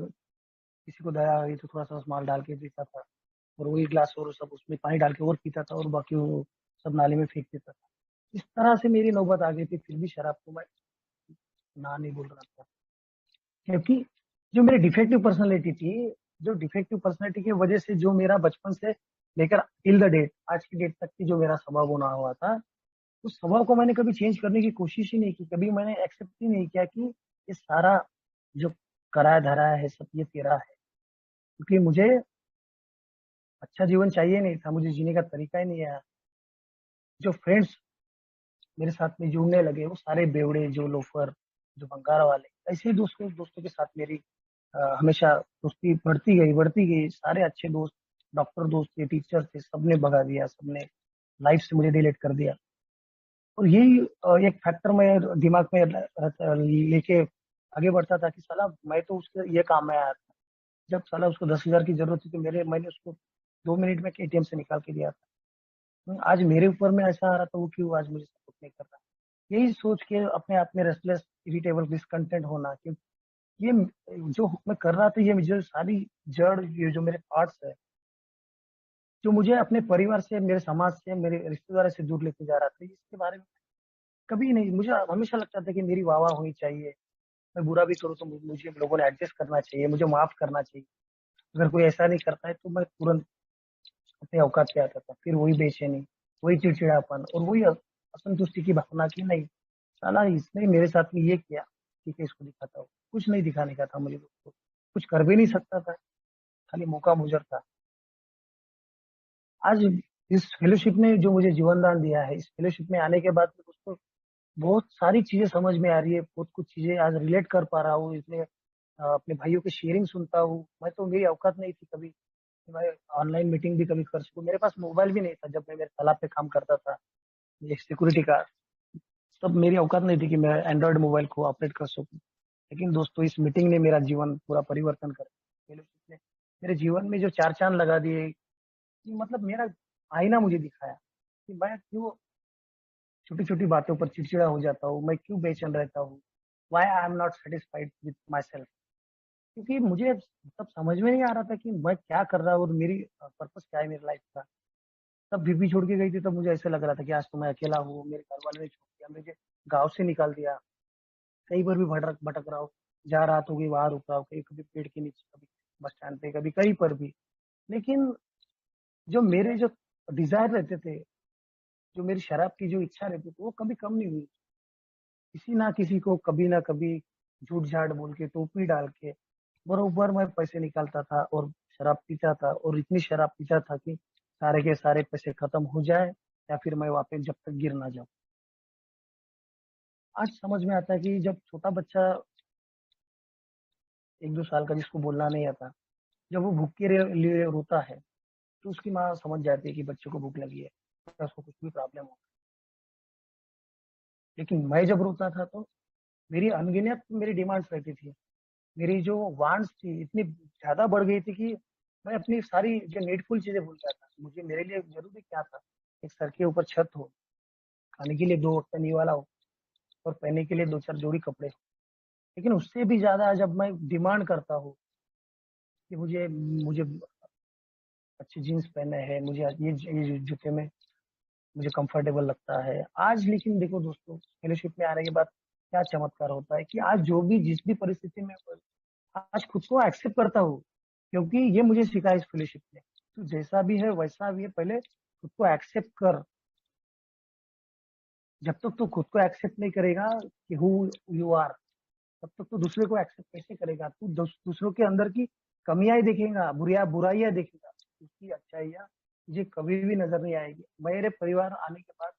किसी को दया आ गई तो थोड़ा सा माल डाल के देता था, और वही ग्लास और सब उसमें पानी डाल के और पीता था, और बाकी वो सब नाले में फेंक देता था। इस तरह से मेरी नौबत आ गई थी, फिर भी शराब को मैं ना नहीं बोल रहा था, क्योंकि जो मेरी डिफेक्टिव पर्सनैलिटी थी, जो डिफेक्टिव पर्सनैलिटी की वजह से जो मेरा बचपन से लेकर टिल द डेट, आज की डेट तक की जो मेरा स्वभाव बना हुआ था, उस स्वभाव को मैंने कभी चेंज करने की कोशिश ही नहीं की। कभी मैंने एक्सेप्ट ही नहीं किया कि ये सारा जो कराया धराया है सब ये तेरा है, क्योंकि मुझे अच्छा जीवन चाहिए नहीं था, मुझे जीने का तरीका ही नहीं आया। जो फ्रेंड्स मेरे साथ में जुड़ने लगे वो सारे बेवड़े, जो लोफर, जो भंगार वाले, ऐसे ही दोस्तों दोस्तों के साथ मेरी हमेशा दोस्ती बढ़ती गई। सारे अच्छे दोस्त, डॉक्टर दोस्त थे, टीचर थे, सबने भगा दिया, सबने लाइफ से मुझे डिलीट कर दिया। और यही एक फैक्टर मैं दिमाग में लेके आगे बढ़ता था कि साला मैं तो उसके ये काम में आया था। जब साला उसको 10,000 की जरूरत थी तो मैंने उसको 2 मिनट में एटीएम से निकाल के दिया था। आज मेरे ऊपर में ऐसा आ रहा था, वो क्यों आज मुझे सपोर्ट नहीं कर रहा। यही सोच के अपने आप में रेस्टलेस, इरिटेबल, डिसकंटेंट होना कि ये जो मैं कर रहा था, ये जो सारी जड़, ये जो मेरे पार्ट्स है, जो मुझे अपने परिवार से, मेरे समाज से, मेरे रिश्तेदारों से दूर लेके जा रहा था, इसके बारे में कभी नहीं। मुझे हमेशा लगता था कि मेरी वाह वाह होनी चाहिए, मैं बुरा भी करूँ तो मुझे लोगों ने एडजस्ट करना चाहिए, मुझे माफ करना चाहिए। अगर कोई ऐसा नहीं करता है तो मैं तुरंत अपने औकात पे आता था। फिर वही बेचैनी, वही चिड़चिड़ापन, और वही असंतुष्टि की भावना की नहीं, साला इसने मेरे साथ में ये किया, ठीक है इसको दिखाता हूँ। कुछ नहीं दिखाने का था मुझे दोस्तों, कुछ कर भी नहीं सकता था, खाली मौका मुजर था। आज इस फेलोशिप ने जो मुझे जीवन दान दिया है, इस फेलोशिप में आने के बाद में दोस्तों बहुत सारी चीजें समझ में आ रही है, बहुत कुछ चीजें आज रिलेट कर पा रहा हूँ इसमें। अपने भाइयों की शेयरिंग सुनता हूँ। मैं तो, मेरी औकात नहीं थी कभी कि मैं ऑनलाइन मीटिंग भी कभी कर सकूं। मेरे पास मोबाइल भी नहीं था जब मैं मेरे तालाब पे काम करता था, एक सिक्योरिटी का। तब मेरी औकात नहीं थी कि मैं एंड्रॉयड मोबाइल को ऑपरेट कर सकूं। लेकिन दोस्तों इस मीटिंग ने मेरा जीवन पूरा परिवर्तन कर दिया। फेलोशिप ने मेरे जीवन में जो चार चांद लगा दिए, कि मतलब मेरा आईना मुझे दिखाया कि मैं क्यों छोटी छोटी बातों पर चिड़चिड़ा हो जाता हूँ, मैं क्यों बेचैन रहता हूँ, why I am not satisfied with my self. क्योंकि मुझे तब समझ में नहीं आ रहा था कि मैं क्या कर रहा हूँ और मेरी पर्पस क्या है मेरी लाइफ का। तब बीबी छोड़ के गई थी, तब मुझे ऐसे लग रहा था कि आज तो मैं अकेला हूँ, मेरे घर वाले ने छोड़ दिया, मुझे गाँव से निकाल दिया। कई बार भी भटक भटक रहा हूँ, जहाँ रात होगी वहां रुक रहा हूँ, कहीं कभी पेड़ के नीचे, कभी बस स्टैंड पे, कभी कहीं पर भी। लेकिन जो मेरे जो डिजायर रहते थे, जो मेरी शराब की जो इच्छा रहती थी, वो कभी कम नहीं हुई। किसी ना किसी को कभी ना कभी झूठ झाट बोल के, टोपी डाल के, बरोबर मैं पैसे निकालता था और शराब पीता था। और इतनी शराब पीता था कि सारे के सारे पैसे खत्म हो जाए, या फिर मैं वापस जब तक गिर ना जाऊं। आज समझ में आता है कि जब छोटा बच्चा 1-2 साल का, जिसको बोलना नहीं आता, जब वो भूख के लिए रोता है, तो उसकी माँ समझ जाती है कि बच्चे को भूख लगी है, या उसको कुछ भी प्रॉब्लम हो। लेकिन मैं जब रोता था तो मेरी अनगिनत मेरी डिमांड्स रहती थी, मेरी जो वांट्स थी इतनी ज्यादा बढ़ गई थी कि मैं अपनी सारी जो नीडफुल चीजें भूल जाता। मुझे, मेरे लिए जरूरी क्या था, एक सर के ऊपर छत हो, खाने के लिए 2 वक्त वाला हो, और पहनने के लिए 2-4 जोड़ी कपड़े हो। लेकिन उससे भी ज्यादा जब मैं डिमांड करता हूँ कि मुझे मुझे अच्छी जीन्स पहने हैं, मुझे ये जूते में मुझे कंफर्टेबल लगता है आज। लेकिन देखो दोस्तों, फेलोशिप में आने के बाद क्या चमत्कार होता है कि आज जो भी, जिस भी परिस्थिति में, आज खुद को एक्सेप्ट करता हूँ। क्योंकि ये मुझे सिखाया इस फेलोशिप ने, तू जैसा भी है वैसा भी है, पहले खुद को एक्सेप्ट कर। जब तक तू खुद को एक्सेप्ट नहीं करेगा कि हु यू आर, तब तक तो दूसरे को एक्सेप्ट कैसे करेगा। तू दूसरों के अंदर की कमियां ही देखेगा, बुराइयां देखेगा, उसकी अच्छाइयाँ मुझे कभी भी नजर नहीं आएगी। मेरे परिवार आने के बाद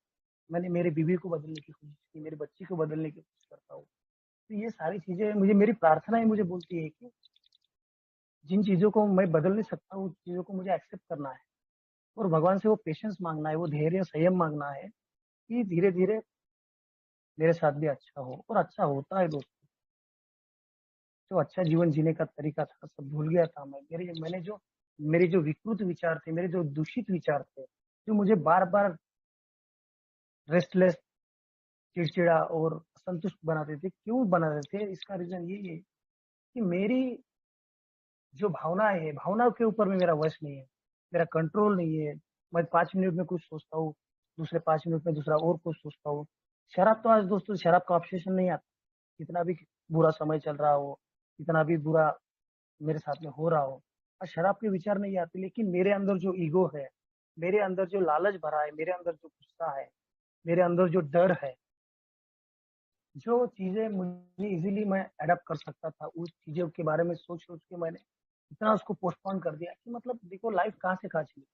मैंने मेरी बीवी को बदलने की कोशिश की, मेरी बच्ची को बदलने की कोशिश करता हूँ। तो ये सारी चीजें मुझे, मेरी प्रार्थना ही मुझे बोलती है कि जिन चीजों को मैं बदल नहीं सकता, उन चीजों को मुझे एक्सेप्ट करना है और भगवान से वो पेशेंस मांगना है, वो धैर्य संयम मांगना है कि धीरे धीरे मेरे साथ भी अच्छा हो। और अच्छा होता है दोस्तों। जो अच्छा जीवन जीने का तरीका था सब भूल गया था मैं। मेरे जो विकृत विचार थे, मेरे जो दूषित विचार थे, जो मुझे बार बार रेस्टलेस, चिड़चिड़ा और असंतुष्ट बनाते थे, क्यों बनाते थे, इसका रीजन ये है कि मेरी जो भावनाएं है, भावनाओं के ऊपर में मेरा वश नहीं है, मेरा कंट्रोल नहीं है। मैं 5 मिनट में कुछ सोचता हूँ, दूसरे 5 मिनट में दूसरा और कुछ सोचता हूँ। शराब तो आज दोस्तों, शराब का ऑब्सेशन नहीं आता, कितना भी बुरा समय चल रहा हो, कितना भी बुरा मेरे साथ में हो रहा हो, और शराब के विचार नहीं आते। लेकिन मेरे अंदर जो ईगो है, मेरे अंदर जो लालच भरा है, मेरे अंदर जो गुस्सा है, मेरे अंदर जो डर है, जो चीजें मुझे इजीली मैं अडेप्ट कर सकता था, उस चीजों के बारे में सोच सोच के मैंने इतना उसको पोस्टपोन कर दिया कि मतलब देखो लाइफ कहाँ से कहाँ चली।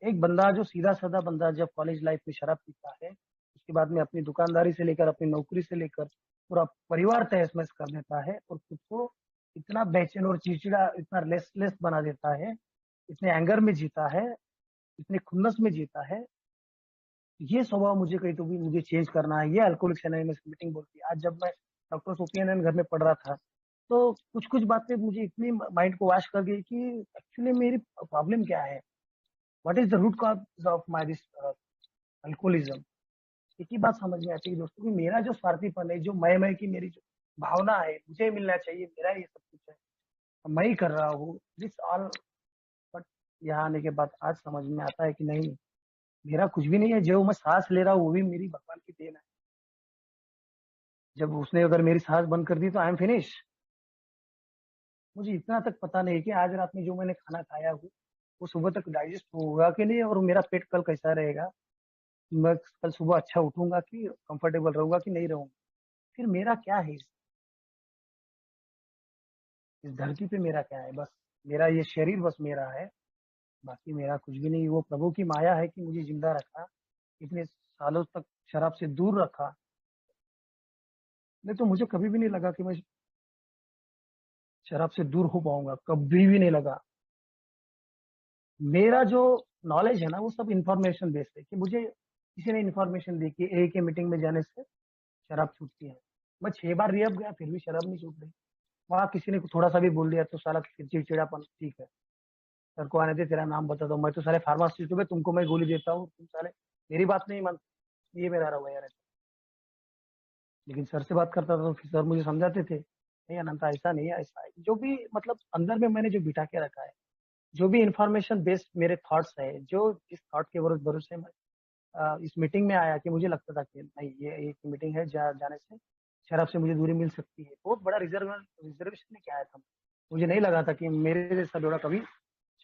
एक बंदा जो सीधा साधा बंदा जब कॉलेज लाइफ में शराब पीता है, उसके बाद में अपनी दुकानदारी से लेकर अपनी नौकरी से लेकर पूरा परिवार तहस नहस कर देता है और खुद को इतना बेचैन और चिड़चिड़ा, इतना लेसलेस बना देता है, इतने एंगर में जीता है, इतने खुन्नस में जीता है। ये स्वभाव मुझे कहीं तो भी मुझे चेंज करना है। ये अल्कोहलिक्स एनोनिमस मीटिंग बोलती है। आज जब मैं डॉक्टर सोफियान घर में पढ़ रहा था, तो कुछ कुछ बातें मुझे इतनी माइंड को वॉश कर गई कि एक्चुअली मेरी प्रॉब्लम क्या है, what is the root cause of my this alcoholism. एक ही बात समझ में आती है दोस्तों कि मेरा जो स्वार्थीपन है, जो मैं की मेरी जो भावना है, मुझे मिलना चाहिए, मेरा ये सब कुछ है, मैं ही कर रहा हूँ दिस ऑल। बट यहाँ आने के बाद आज समझ में आता है कि नहीं, मेरा कुछ भी नहीं है। जो मैं सांस ले रहा हूँ वो भी मेरी भगवान की देन है। जब उसने अगर मेरी सांस बंद कर दी तो आई एम फिनिश। मुझे इतना तक पता नहीं कि आज रात में जो मैंने खाना खाया हूँ वो सुबह तक डाइजेस्ट होगा कि नहीं, और मेरा पेट कल कैसा रहेगा, मैं कल सुबह अच्छा उठूंगा कि कंफर्टेबल रहूंगा कि नहीं रहूंगा। फिर मेरा क्या है इस धरती पे, मेरा क्या है? बस मेरा ये शरीर बस मेरा है, बाकी मेरा कुछ भी नहीं। वो प्रभु की माया है कि मुझे जिंदा रखा, इतने सालों तक शराब से दूर रखा। नहीं तो मुझे कभी भी नहीं लगा कि मैं शराब से दूर हो पाऊंगा, कभी भी नहीं लगा। मेरा जो नॉलेज है ना, वो सब इंफॉर्मेशन बेस्ड है कि मुझे किसी ने इंफॉर्मेशन दी कि ए के मीटिंग में जाने से शराब छूटती है। मैं 6 बार रिहब गया, फिर भी शराब नहीं छूट रही। वहां किसी ने थोड़ा सा भी बोल दिया तो साला चिड़चिड़ापन, ठीक है सर को आने दे, तेरा नाम बता दो, मैं तो साले फार्मासिस्ट हूँ, तुमको मैं गोली देता हूँ, तुम साले मेरी बात नहीं मानते। ये मेरा रवैया रहता। लेकिन सर से बात करता था तो फिर सर मुझे समझाते थे, नहीं अनंता ऐसा नहीं है, ऐसा है। जो भी मतलब अंदर में मैंने जो बिठा के रखा है, जो भी इंफॉर्मेशन बेस्ड मेरे थॉट्स है, जो जिस थॉट के भरोसे मैं इस मीटिंग में आया कि मुझे लगता था कि नहीं ये एक मीटिंग है, जाने से शराब से मुझे दूरी मिल सकती है। बहुत बड़ा रिजर्वेशन लेके आया था। मुझे नहीं लगा था कि मेरे जैसा जोड़ा कभी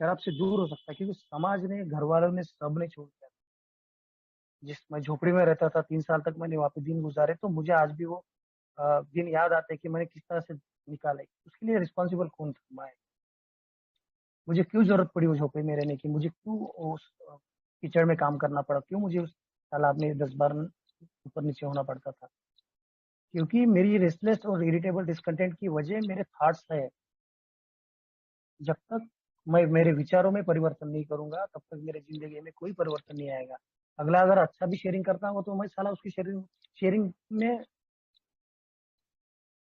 शराब से दूर हो सकता है, क्योंकि समाज ने, घर वालों ने, सब ने छोड़ दिया। जिस मैं झोपड़ी में रहता था 3 साल तक मैंने वहाँ पे दिन गुजारे, तो मुझे आज भी वो दिन याद आते हैं कि मैंने किस तरह से निकाले। उसके लिए रिस्पॉन्सिबल कौन था? मैं। मुझे क्यों जरूरत पड़ी उस झोपड़ी में रहने की? मुझे क्यों उस कीचड़ में काम करना पड़ा? क्यों मुझे उस तालाब में 10 बार ऊपर नीचे होना पड़ता था? क्योंकि मेरी रेस्टलेस और इरिटेबल डिस्कंटेंट की वजह मेरे थॉट्स है। जब तक मैं मेरे विचारों में परिवर्तन नहीं करूंगा, तब तक मेरे जिंदगी में कोई परिवर्तन नहीं आएगा। अगला अगर अच्छा भी शेयरिंग करता हो तो मैं साला उसकी शेयरिंग शेयरिंग में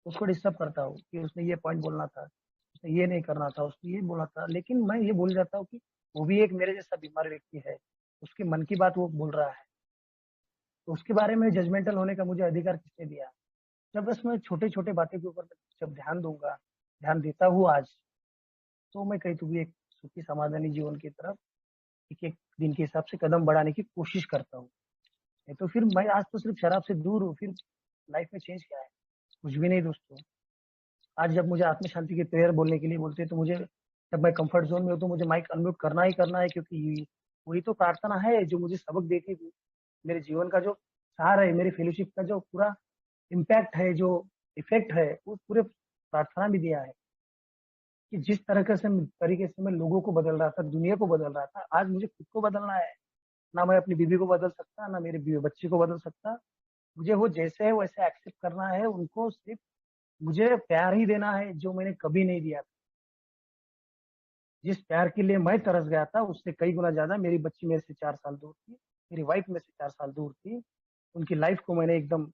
उसको डिस्टर्ब करता हूँ कि उसने ये पॉइंट बोलना था, उसने ये नहीं करना था, उसने ये बोला था। लेकिन मैं ये भूल जाता हूँ कि वो भी एक मेरे जैसा बीमार व्यक्ति है, उसके मन की बात वो बोल रहा है, तो उसके बारे में जजमेंटल होने का मुझे अधिकार किसने दिया? जब बस मैं छोटे छोटे बातें के ऊपर जब ध्यान दूंगा, ध्यान देता हूँ आज, तो मैं कहीं तो भी एक सुखी समाधानी जीवन की तरफ एक एक दिन के हिसाब से कदम बढ़ाने की कोशिश करता हूँ। नहीं तो फिर मैं आज तो सिर्फ शराब से दूर हूँ, फिर लाइफ में चेंज क्या है? कुछ भी नहीं दोस्तों। आज जब मुझे आत्म शांति के प्रेयर बोलने के लिए बोलते हैं, तो मुझे, जब मैं कंफर्ट जोन में हूँ तो मुझे माइक अनम्यूट करना ही करना है, क्योंकि वही तो प्रार्थना है जो मुझे सबक देती है। मेरे जीवन का जो सार है, मेरी फेलोशिप का जो पूरा इम्पैक्ट है, जो इफेक्ट है, वो पूरे प्रार्थना में दिया है। कि जिस तरीके से मैं लोगों को बदल रहा था, दुनिया को बदल रहा था, आज मुझे खुद को बदलना है। ना मैं अपनी बीवी को बदल सकता, ना मेरे बीवी बच्चे को बदल सकता। मुझे वो जैसे है वैसे एक्सेप्ट करना है, उनको सिर्फ मुझे प्यार ही देना है जो मैंने कभी नहीं दिया था। जिस प्यार के लिए मैं तरस गया था उससे कई गुना ज्यादा मेरी बच्ची मेरे से 4 साल दूर थी, मेरी वाइफ मेरे से 4 साल दूर थी। उनकी लाइफ को मैंने एकदम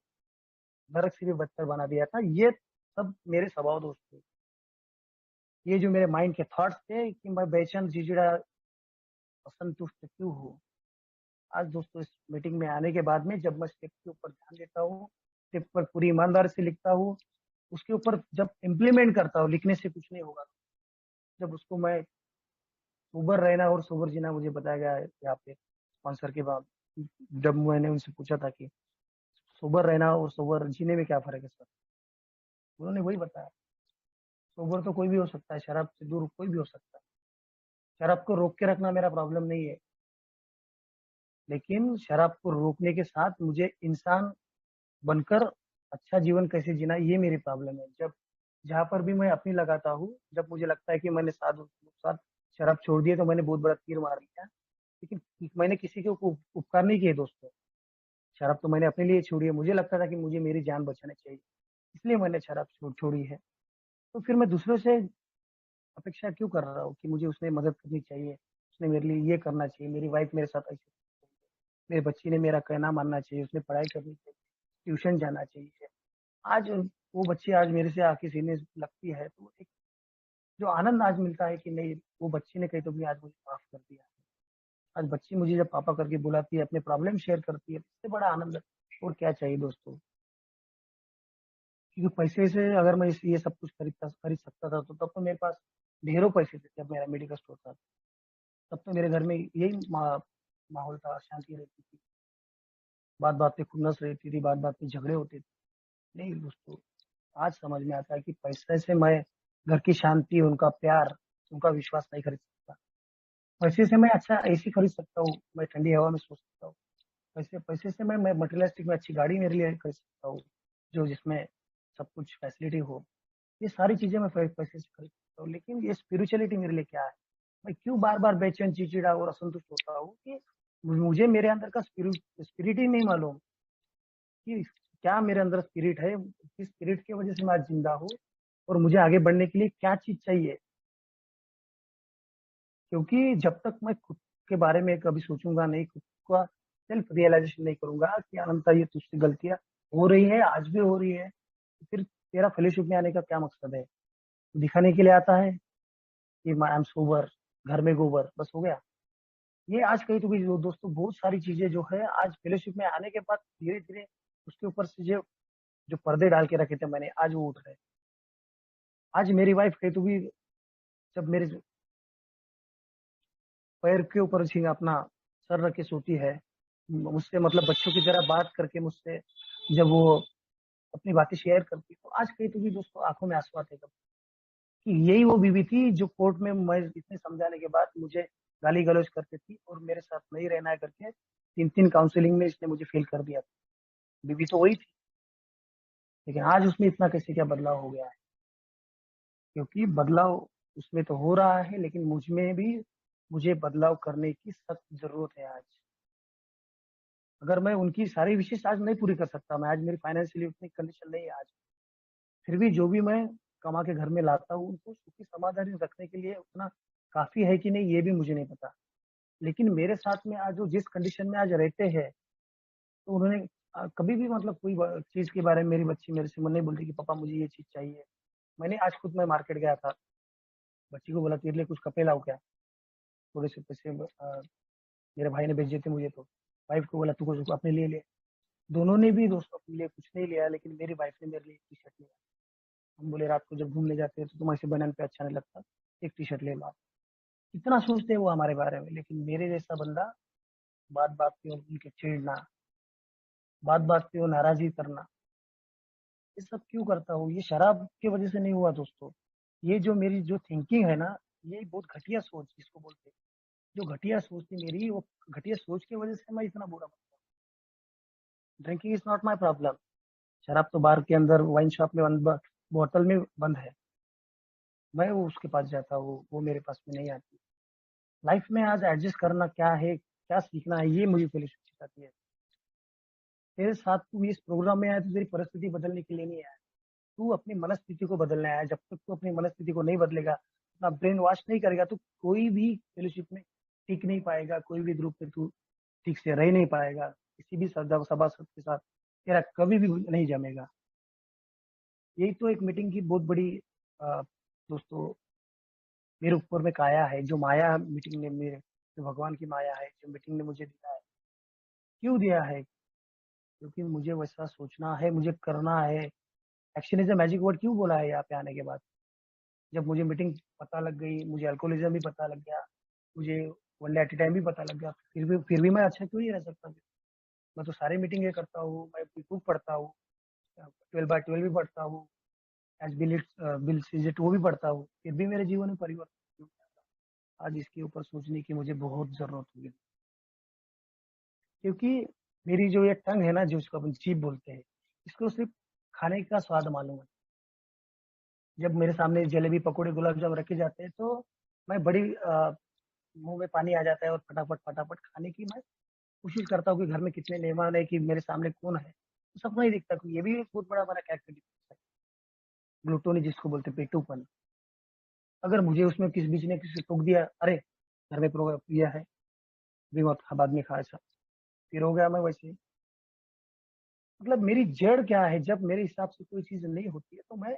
नरक से भी बदतर बना दिया था। ये सब मेरे स्वभाव दोस्त थे। ये जो मेरे माइंड के थॉट्स थे कि मैं बेचैन, झिझड़ा, असंतुष्ट क्यों हूँ। आज दोस्तों इस मीटिंग में आने के बाद में जब मैं स्टेप के ऊपर ध्यान देता हूँ, स्टेप पर पूरी ईमानदारी से लिखता हूँ, उसके ऊपर जब इम्प्लीमेंट करता हूँ, लिखने से कुछ नहीं होगा। जब उसको मैं सोबर रहना और सोबर जीना मुझे बताया गया है यहाँ पे स्पॉन्सर के बाद, जब मैंने उनसे पूछा था कि सोबर रहना और सोबर जीने में क्या फर्क है सर, उन्होंने वही बताया। सोबर तो कोई भी हो सकता है, शराब से दूर कोई भी हो सकता है। शराब को रोक के रखना मेरा प्रॉब्लम नहीं है, लेकिन शराब को रोकने के साथ मुझे इंसान बनकर अच्छा जीवन कैसे जीना, ये मेरी प्रॉब्लम है। जब जहाँ पर भी मैं अपनी लगाता हूँ, जब मुझे लगता है कि मैंने साथ शराब छोड़ दिया तो मैंने बहुत बड़ा तीर मार लिया। लेकिन मैंने किसी के उपकार नहीं किए दोस्तों। शराब तो मैंने अपने लिए छोड़ी है। मुझे लगता था कि मुझे मेरी जान बचानी चाहिए, इसलिए मैंने शराब छोड़ी है। तो फिर मैं दूसरों से अपेक्षा क्यों कर रहा हूँ कि मुझे उसने मदद करनी चाहिए, उसने मेरे लिए ये करना चाहिए, मेरी वाइफ मेरे साथ ऐसे, मेरे बच्ची ने मेरा कहना मानना चाहिए, उसने पढ़ाई करनी चाहिए, ट्यूशन जाना चाहिए। आज वो बच्ची आज मेरे से आके सीने लगती है तो एक जो आनंद आज मिलता है कि नहीं, वो बच्ची ने कहीं तो भी आज मुझे माफ कर दिया। आज बच्ची मुझे जब पापा करके बुलाती है, अपने प्रॉब्लम शेयर करती है, इससे बड़ा आनंद और क्या चाहिए दोस्तों। क्योंकि पैसे से अगर मैं ये सब कुछ खरीद सकता था तो तब तो मेरे पास ढेरों पैसे थे जब मेरा मेडिकल स्टोर था। तब तो मेरे घर में यही माहौल था, शांति रहती थी, बात बात पे खुन्नस रहती थी, बात बात पे झगड़े होते थे। नहीं दोस्तों, आज समझ में आता है कि पैसे से मैं घर की शांति, उनका प्यार, उनका विश्वास नहीं खरीद सकता। पैसे से मैं अच्छा एसी खरीद सकता हूँ, मैं ठंडी हवा में सो सकता हूँ। पैसे पैसे से मैं मटेरियलिस्टिक में अच्छी गाड़ी मेरे लिए खरीद सकता हूँ, जो जिसमें सब कुछ फैसिलिटी हो। ये सारी चीजें मैं पैसे से खरीद सकता हूँ। लेकिन ये स्पिरिचुअलिटी मेरे लिए क्या है? मैं क्यों बार बार बेचैन, चिड़चिड़ा और असंतुष्ट होता हूँ कि मुझे मेरे अंदर का स्पिरिट ही नहीं मालूम कि क्या मेरे अंदर स्पिरिट है, किस स्पिरिट की वजह से मैं आज जिंदा हूँ, और मुझे आगे बढ़ने के लिए क्या चीज चाहिए। क्योंकि जब तक मैं खुद के बारे में कभी सोचूंगा नहीं, खुद का सेल्फ रियलाइजेशन नहीं करूंगा कि अनंता ये तुझसे गलतियां हो रही है, आज भी हो रही है, तो फिर तेरा फेलोशिप में आने का क्या मकसद है? दिखाने के लिए आता है कि आई एम सोबर, घर में गोबर, बस हो गया। ये आज कहीं तो भी दोस्तों बहुत सारी चीजें जो है आज फेलोशिप में आने के बाद धीरे धीरे उसके ऊपर से जो जो पर्दे डाल के रखे थे मैंने, आज वो उठ रहे हैं। आज मेरी वाइफ कहीं तो भी जब मेरे पैर के ऊपर झिंग अपना सर रख के सोती है, मुझसे मतलब बच्चों की तरह बात करके मुझसे जब वो अपनी बातें शेयर करती है, तो आज कहीं तो भी दोस्तों आंखों में आंसू आते हैं कि यही वो बीवी थी जो कोर्ट में मैं इतने समझाने के बाद मुझे गाली गलौज करती थी और मेरे साथ नहीं रहना है करके 3 3 काउंसलिंग में इसने मुझे फेल कर दिया था। बीवी तो वही थी, लेकिन आज उसमें इतना कैसे क्या बदलाव हो गया है? क्योंकि बदलाव उसमें तो हो रहा है, लेकिन मुझ में भी मुझे बदलाव करने की सख्त जरूरत है आज। अगर मैं उनकी सारी विशेष आज नहीं पूरी कर सकता, मैं आज मेरी फाइनेंशियली उतनी कंडीशन नहीं है आज, फिर भी जो भी मैं कमा के घर में लाता हूँ उनको सुखी समाधानी रखने के लिए उतना काफी है कि नहीं ये भी मुझे नहीं पता। लेकिन मेरे साथ में आज वो जिस कंडीशन में आज रहते हैं, तो उन्होंने कभी भी मतलब कोई चीज के बारे में मेरी बच्ची मेरे से नहीं बोलती कि पापा मुझे ये चीज चाहिए। मैंने आज खुद मैं मार्केट गया था, बच्ची को बोला तेरे लिए कुछ कपड़े लाओ क्या, थोड़े से पैसे मेरे भाई ने भेज दिए थे मुझे, तो वाइफ को बोला तू कुछ अपने लिए ले। दोनों ने भी दोस्तों अपने लिए कुछ नहीं लिया, लेकिन मेरी वाइफ ने मेरे लिए एक टी शर्ट लिया। हम बोले रात को जब घूमने जाते हैं तो तुम ऐसे बनन पे अच्छा नहीं लगता, एक टी शर्ट ले लो आप। इतना सोचते हैं वो हमारे बारे में, लेकिन मेरे जैसा बंदा बात बात पे उनके चिढ़ना, बात बात पे वो नाराजगी करना, ये सब क्यों करता हूँ? ये शराब की वजह से नहीं हुआ दोस्तों। ये जो मेरी जो थिंकिंग है ना, ये बहुत घटिया सोच जिसको बोलते हैं, जो घटिया सोच थी मेरी, वो घटिया सोच की वजह से मैं इतना बुरा बनता हूँ। Drinking is not my problem. शराब तो बार के अंदर वाइन शॉप में बंद, बोतल में बंद है। मैं वो उसके पास जाता हूँ, वो मेरे पास में नहीं आती। लाइफ में आज एडजस्ट करना क्या है, क्या सीखना है, ये मुझे फेलोशिप सिखाती है। तेरे साथ तू इस प्रोग्राम में आया तो तेरी परिस्थिति बदलने के लिए नहीं आया, तू अपनी मनस्थिति को बदलने आया। जब तक तू अपनी मनस्थिति को नहीं बदलेगा, अपना ब्रेन वॉश नहीं करेगा, तो कोई भी फेलोशिप में टिक नहीं पाएगा, कोई भी ग्रुप में तू ठीक से रह नहीं पाएगा, किसी भी सभासद के साथ तेरा कभी भी नहीं जमेगा। यही तो एक मीटिंग की बहुत बड़ी दोस्तों मेरे ऊपर में काया है, जो माया मीटिंग ने मेरे, जो भगवान की माया है, जो मीटिंग ने मुझे दिया है। क्यों दिया है? क्योंकि मुझे वैसा सोचना है, मुझे करना है। Action is a magic word क्यों बोला है यहाँ पे आने के बाद? जब मुझे मीटिंग पता लग गई, मुझे अल्कोहलिज्म भी पता लग गया, मुझे वन डे एट टाइम भी पता लग गया, फिर भी मैं अच्छा क्यों नहीं रह सकता? मैं तो सारी मीटिंग करता हूँ, मैं बुक पढ़ता हूँ, 12/12 भी पढ़ता हूँ, एज बिल सीजेट वो भी पढ़ता हूँ, फिर भी मेरे जीवन में परिवर्तन क्यों नहीं आता? आज इसके ऊपर सोचने की मुझे बहुत जरूरत होगी। क्योंकि मेरी जो ये टंग है ना, जो इसको अपन जीभ बोलते हैं, इसको सिर्फ खाने का स्वाद मालूम है। जब मेरे सामने जलेबी पकौड़े गुलाब जामुन रखे जाते हैं, तो मैं बड़ी मुंह में पानी आ जाता है, और फटाफट फटाफट खाने की मैं कोशिश करता हूँ कि घर में कितने मेहमान है, कि मेरे सामने कौन है, तो सबको नहीं दिखता। ये भी एक बहुत बड़ा हमारा कैरेक्टर है, ग्लूटोनी जिसको बोलते हैं, पेटूपन। अगर मुझे उसमें किस बीच ने किसी टोक दिया, अरे घर में प्रोग्राम किया है, भी मत खा, बाद में खा, ऐसा फिर हो गया मैं वैसे ही। मतलब मेरी जड़ क्या है, जब मेरे हिसाब से कोई चीज नहीं होती है, तो मैं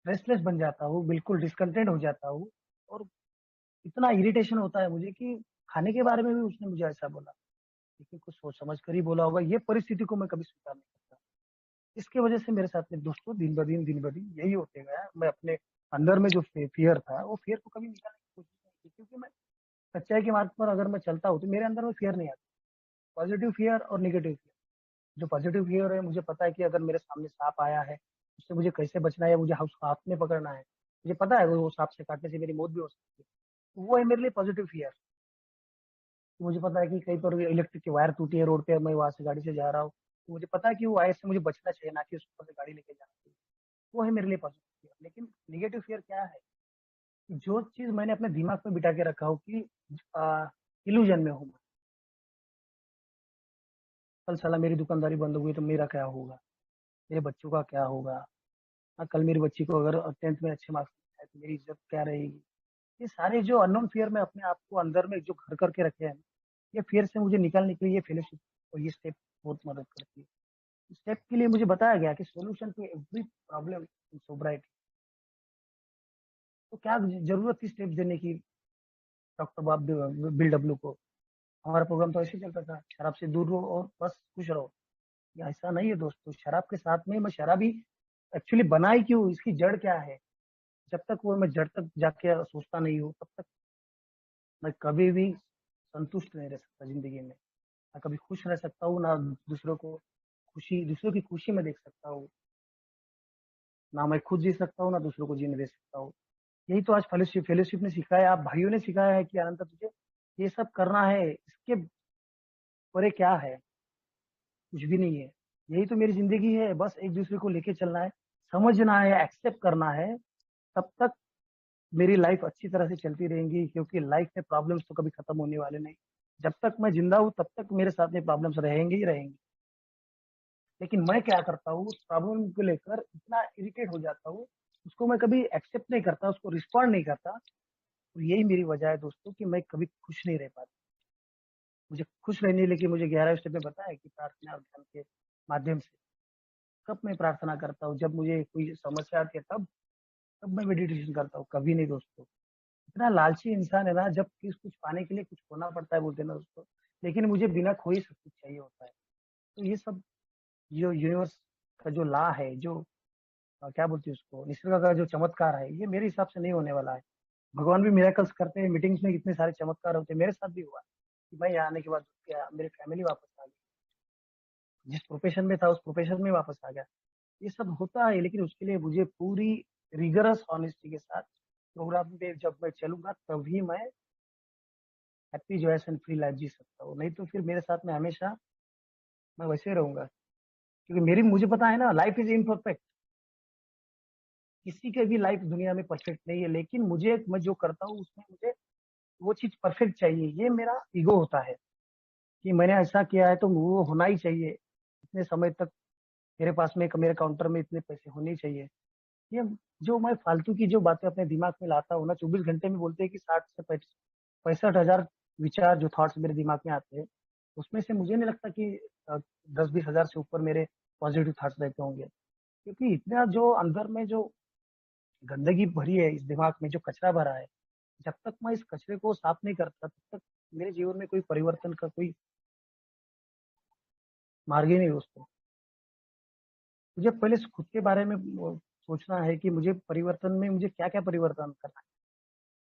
रेस्टलेस बन जाता हूँ, बिल्कुल डिसकंटेंट हो जाता हूँ। और इतना इरिटेशन होता है मुझे कि खाने के बारे में भी उसने मुझे ऐसा बोला, लेकिन कुछ सोच समझ कर ही बोला होगा, ये परिस्थिति को मैं कभी स्वीकार नहीं करता। इसकी वजह से मेरे साथ में दोस्तों दिन ब दिन यही होते गया। मैं अपने अंदर में जो फियर था, वो फियर को कभी निकालने की कोशिश नहीं की, क्योंकि मैं सच्चाई के मार्ग पर अगर मैं चलता हूँ, तो मेरे अंदर में फियर नहीं आता। पॉजिटिव फियर और निगेटिव फियर। जो पॉजिटिव फियर है, मुझे पता है कि अगर मेरे सामने सांप आया है, उससे मुझे कैसे बचना है, मुझे उसको हाथ में पकड़ना है, मुझे पता है वो सांप से काटने से मेरी मौत भी हो सकती है। वो है मेरे लिए पॉजिटिव फियर। मुझे पता है कि कहीं पर इलेक्ट्रिक की वायर टूटी है रोड पे, मैं वहां से गाड़ी से जा रहा हूँ, तो मुझे पता है कि वो वायर से मुझे बचना चाहिए, ना कि उस ऊपर से गाड़ी लेके जाना चाहिए। वो है मेरे लिए पॉजिटिव फियर। लेकिन निगेटिव फियर क्या है? कि जो चीज मैंने अपने दिमाग में बिठा के रखा हो कि इल्यूजन में हूँ, कल साला मेरी दुकानदारी बंद हो गई तो मेरा क्या होगा, मेरे बच्चों का क्या होगा, कल मेरी बच्ची को अगर 10th में अच्छे मार्क्स आए तो मेरी इज्जत क्या रहेगी। ये सारे जो अननोन फियर में अपने आप को अंदर में जो घर करके रखे हैं, ये फियर से मुझे निकालने के लिए ये फेलोशिप और ये स्टेप बहुत मदद करती है। स्टेप के लिए मुझे बताया गया कि solution to every problem in sobriety. तो क्या जरूरत थी स्टेप देने की डॉक्टर बाब बिल डब्ल्यू को? हमारा प्रोग्राम तो ऐसे ही चलता था, शराब से दूर रहो और बस खुश रहो। ये ऐसा नहीं है दोस्तों, शराब के साथ में मैं शराबी एक्चुअली बनाई क्यों, इसकी जड़ क्या है? जब तक वो मैं जड़ तक जाके सोचता नहीं हूँ, तब तक मैं कभी भी संतुष्ट नहीं रह सकता जिंदगी में। ना कभी खुश रह सकता हूँ, ना दूसरों की खुशी में देख सकता हूँ, ना मैं खुद जी सकता हूँ, ना दूसरों को जीने दे सकता हूँ। यही तो आज फेलोशिप फेलोशिप ने सिखाया, आप भाइयों ने सिखाया है कि अनंत तुझे ये सब करना है, इसके परे क्या है? कुछ भी नहीं है। यही तो मेरी जिंदगी है, बस एक दूसरे को लेके चलना है, समझना है, एक्सेप्ट करना है। तब तक मेरी लाइफ अच्छी तरह से चलती रहेंगी, क्योंकि लाइफ में प्रॉब्लम्स तो कभी खत्म होने वाले नहीं। जब तक मैं जिंदा हूँ, तब तक मेरे साथ में प्रॉब्लम्स रहेंगे ही रहेंगे। लेकिन मैं क्या करता हूँ, उस प्रॉब्लम को लेकर इतना इरिटेट हो जाता हूँ, उसको मैं कभी एक्सेप्ट नहीं करता, उसको रिस्पॉन्ड नहीं करता। और यही मेरी वजह है दोस्तों कि मैं कभी खुश नहीं रह पाता। मुझे खुश रहने, लेकिन मुझे 11 स्टेप में बताया कि प्रार्थना और ध्यान के माध्यम से। कब मैं प्रार्थना करता हूँ? जब मुझे कोई समस्या आती है, तब तब मैं मेडिटेशन करता हूँ, कभी नहीं दोस्तों। इतना लालची इंसान है ना, जब किस कुछ पाने के लिए कुछ खोना पड़ता है, बोलते हैं ना दोस्तों। लेकिन मुझे बिना खोए सब कुछ चाहिए होता है। तो ये सब जो यूनिवर्स का जो लॉ है, जो क्या बोलते हैं उसको, निसर्ग का जो चमत्कार है, ये मेरे हिसाब से नहीं होने वाला है। भगवान भी मिरेकल्स करते हैं, मीटिंग्स में कितने सारे चमत्कार होते हैं, मेरे साथ भी हुआ कि मैं यहाँ आने के बाद क्या मेरी फैमिली वापस आ गई, जिस प्रोफेशन में था उस प्रोफेशन में वापस आ गया। ये सब होता है, लेकिन उसके लिए मुझे पूरी रिगरस ऑनेस्टी के साथ प्रोग्राम पे जब मैं चलूंगा, तभी मैं happy joyous and free life जी सकता हूँ। नहीं तो फिर मेरे साथ में हमेशा मैं वैसे ही रहूंगा, क्योंकि मेरी मुझे पता है ना, लाइफ इज इम्परफेक्ट। किसी के भी लाइफ दुनिया में परफेक्ट नहीं है, लेकिन मुझे मैं जो करता हूँ उसमें मुझे वो चीज परफेक्ट चाहिए। ये मेरा ईगो होता है कि मैंने ऐसा किया है तो वो होना ही चाहिए, इतने समय तक मेरे पास में मेरे काउंटर में इतने पैसे होने ही चाहिए। ये जो मैं फालतू की जो बातें अपने दिमाग में लाता हूँ ना, 24 घंटे में बोलते हैं कि 60 से 65 हजार विचार जो थॉट्स मेरे दिमाग में आते हैं, उसमें से मुझे नहीं लगता कि 10-20 हजार से ऊपर मेरे पॉजिटिव थॉट्स रहते होंगे। क्योंकि इतना जो अंदर में जो गंदगी भरी है, इस दिमाग में जो कचरा भरा है, जब तक मैं इस कचरे को साफ नहीं करता तब तक मेरे जीवन में कोई परिवर्तन का कोई मार्ग ही नहीं दोस्तों। मुझे पहले खुद के बारे में सोचना है कि मुझे परिवर्तन में मुझे क्या क्या परिवर्तन करना है।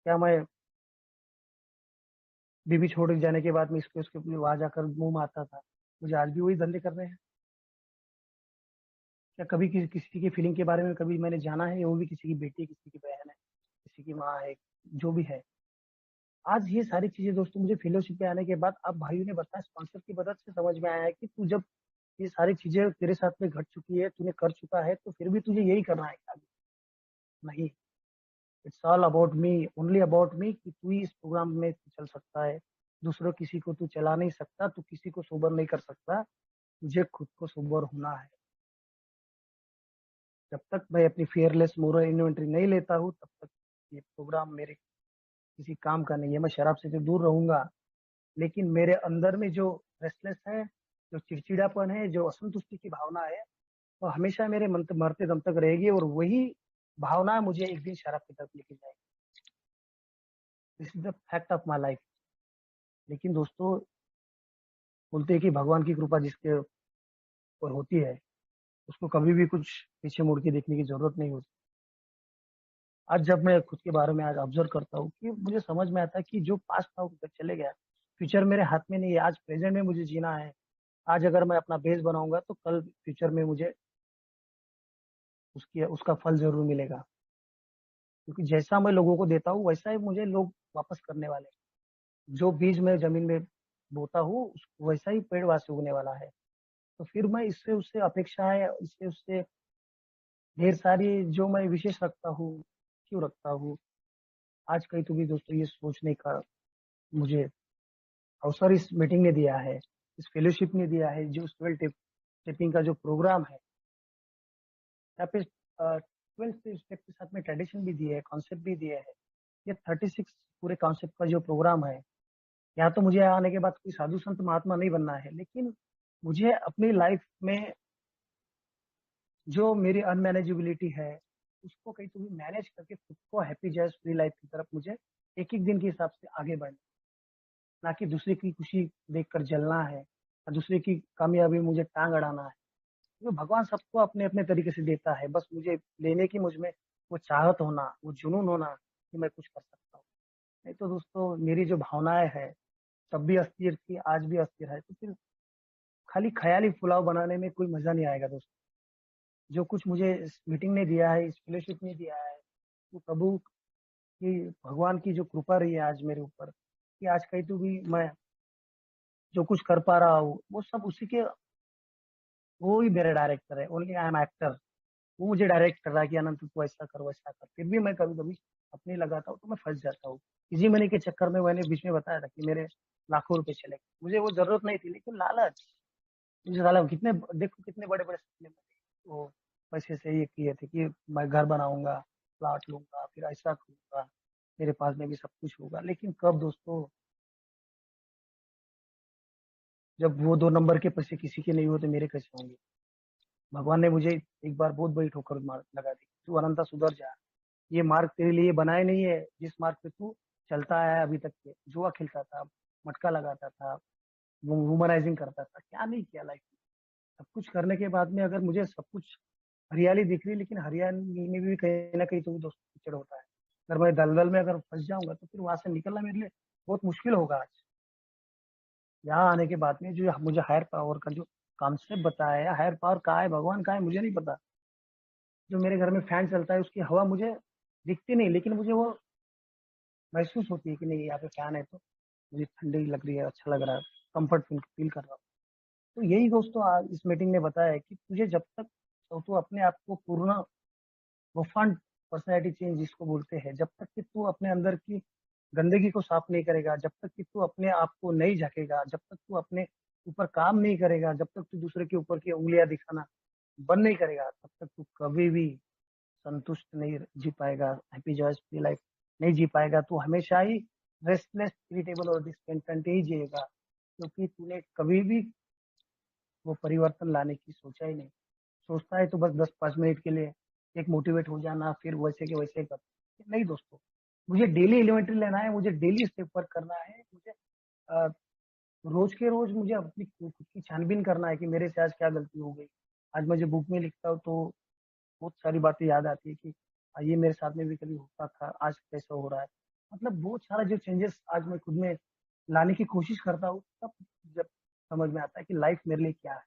क्या मैं बीवी छोड़ जाने के बाद में इसके उसके वहां जाकर मुंह मारता था, मुझे आज भी वही धंधे करने हैं? क्या कभी किसी की फीलिंग के बारे में कभी मैंने जाना है? वो भी किसी की बेटी है, किसी की बहन है, किसी की माँ है, जो भी है। आज ये सारी चीजें दोस्तों मुझे फेलोशिप पे आने के बाद अब भाइयों ने बताया, स्पॉन्सर की मदद से समझ में आया है कि तू जब ये सारी चीजें तेरे साथ में घट चुकी है, तूने कर चुका है, तो फिर भी तुझे यही करना है आगे। नहीं, it's all about me, only about me, कि तू ही इस प्रोग्राम में चल सकता है। दूसरों किसी को तू चला नहीं सकता, तू किसी को सोबर नहीं कर सकता, तुझे खुद को सोबर होना है। जब तक मैं अपनी फियरलेस मोरल इन्वेंट्री नहीं लेता हूँ तब तक ये प्रोग्राम मेरे किसी काम का नहीं है। मैं शराब से तो दूर रहूंगा, लेकिन मेरे अंदर में जो रेस्टलेस है, जो चिड़चिड़ापन है, जो असंतुष्टि की भावना है, वो हमेशा मेरे मन मरते दम तक रहेगी, और वही भावना मुझे एक दिन शराब की तरफ लेके जाएगी। This is the fact of my life. लेकिन दोस्तों, बोलते हैं कि भगवान की कृपा जिसके ऊपर होती है उसको कभी भी कुछ पीछे मुड़ के देखने की जरूरत नहीं होती। आज जब मैं खुद के बारे में आज ऑब्जर्व करता हूँ कि मुझे समझ में आता है कि जो पास्ट था वो चले गया, फ्यूचर मेरे हाथ में नहीं है, आज प्रेजेंट में मुझे जीना है। आज अगर मैं अपना बेस बनाऊंगा तो कल फ्यूचर में मुझे उसकी उसका फल जरूर मिलेगा। क्योंकि जैसा मैं लोगों को देता हूँ वैसा ही मुझे लोग वापस करने वाले हैं। जो बीज मैं जमीन में बोता हूँ वैसा ही पेड़ वहां से उगने वाला है। तो फिर मैं इससे उससे अपेक्षा है, इससे उससे ढेर सारी जो मैं विशेष रखता हूँ, क्यों रखता हूँ? आज कहीं तो भी दोस्तों ये सोचने का मुझे अवसर इस मीटिंग ने दिया है, इस फेलोशिप ने दिया है, जो ट्वेल्थ टिपिंग का जो प्रोग्राम है, यहाँ पे 12 स्टेप के साथ में ट्रेडिशन भी दिए है, कॉन्सेप्ट भी दिए है। ये 36 पूरे कॉन्सेप्ट का जो प्रोग्राम है, यहाँ तो मुझे आने के बाद कोई साधु संत महात्मा नहीं बनना है, लेकिन मुझे अपनी लाइफ में जो मेरी अनमैनेजेबिलिटी है उसको कहीं तो भी मैनेज करके खुद को हैप्पी जैस फ्री लाइफ की तरफ मुझे एक एक दिन के हिसाब से आगे बढ़ना, ना कि दूसरे की खुशी देखकर जलना है, और दूसरे की कामयाबी मुझे टांग अड़ाना है। क्योंकि भगवान सबको अपने अपने तरीके से देता है, बस मुझे लेने की मुझ में वो चाहत होना, वो जुनून होना कि मैं कुछ कर सकता हूँ। नहीं तो दोस्तों, मेरी जो भावनाएं है तब भी अस्थिर थी, आज भी अस्थिर है, तो फिर खाली ख्याली पुलाव बनाने में कोई मजा नहीं आएगा दोस्तों। जो कुछ मुझे इस मीटिंग ने दिया है, इस फेलोशिप ने दिया है, वो प्रभु की, भगवान की जो कृपा रही है आज मेरे ऊपर, कि आज कहीं तो भी मैं जो कुछ कर पा रहा हूँ वो सब उसी के, वो ही मेरा डायरेक्टर है, ओनली आई एम एक्टर। वो मुझे डायरेक्ट कर रहा है कि अनंत तू ऐसा कर वैसा कर, फिर भी मैं कभी कभी अपने लगाता हूँ तो मैं फंस जाता हूँ। इसी मनी के चक्कर में मैंने बीच में बताया था कि मेरे लाखों रुपए चले गए, मुझे वो जरूरत नहीं थी, लेकिन लालच, मुझे साला कितने, देखो कितने बड़े बड़े सपने मैंने वो पैसे से ये किए थे कि मैं घर बनाऊंगा, प्लाट लूंगा, फिर ऐसा करूंगा, मेरे पास में भी सब कुछ होगा। लेकिन कब दोस्तों, जब वो 2 नंबर के पैसे किसी के नहीं होते, मेरे कैसे होंगे? भगवान ने मुझे एक बार बहुत बड़ी ठोकर मार लगा दी, तू अनंता सुधर जा, ये मार्ग तेरे लिए बनाए नहीं है, जिस मार्ग पे तू चलता आया है अभी तक के, जुआ खेलता था, मटका लगाता था, वुमनाइजिंग करता था, क्या नहीं किया लाइफ में। सब कुछ करने के बाद में अगर मुझे सब कुछ हरियाली दिख रही, लेकिन हरियाली में भी कहीं ना कहीं तो दोस्त कीचड़ होता है। अगर मैं दलदल में अगर फंस जाऊंगा तो फिर वहां से निकलना मेरे लिए बहुत मुश्किल होगा। आज यहाँ आने के बाद में जो मुझे हायर पावर का जो कॉन्सेप्ट बताया है, हायर पावर कहाँ है, भगवान कहाँ है, मुझे नहीं पता। जो मेरे घर में फैन चलता है उसकी हवा मुझे दिखती नहीं, लेकिन मुझे वो महसूस होती है कि नहीं, यहाँ पे फैन है तो मुझे ठंडी लग रही है, अच्छा लग रहा है, कंफर्ट फील कर रहा हूँ। तो यही दोस्तों आज इस मीटिंग ने बताया है कि तुझे जब तक तो तू अपने आप को पूर्ण प्रोफाउंड पर्सनैलिटी चेंज जिसको बोलते हैं, जब तक कि तू अपने अंदर की गंदगी को साफ नहीं करेगा, जब तक कि तू अपने आप को नहीं झकेगा, जब तक तू अपने ऊपर काम नहीं करेगा, जब तक तू दूसरे के ऊपर की उंगलियां दिखाना बंद नहीं करेगा, तब तक तू कभी भी संतुष्ट नहीं जी पाएगा, हैप्पी जॉयस फ्री लाइफ नहीं जी पाएगा। तू हमेशा ही रेस्टलेस, इरिटेबल और डिसकंटेंट ही जिएगा, क्योंकि तूने कभी भी वो परिवर्तन लाने की सोचा ही नहीं। सोचता है तो बस 10-5 मिनट के लिए एक मोटिवेट हो जाना, फिर वैसे के वैसे कर। नहीं दोस्तों, मुझे डेली एलिमेंट्री लेना है, मुझे डेली स्टेप वर्क करना है, मुझे अ, रोज के रोज मुझे अपनी खुद की छानबीन करना है कि मेरे से आज क्या गलती हो गई। आज मैं जब बुक में लिखता हूँ तो बहुत सारी बातें याद आती है कि ये मेरे साथ में भी कभी होता था, आज कैसा हो रहा है। मतलब बहुत सारा जो चेंजेस आज मैं खुद में लाने की कोशिश करता हूँ, तब जब समझ में आता है कि लाइफ मेरे लिए क्या है,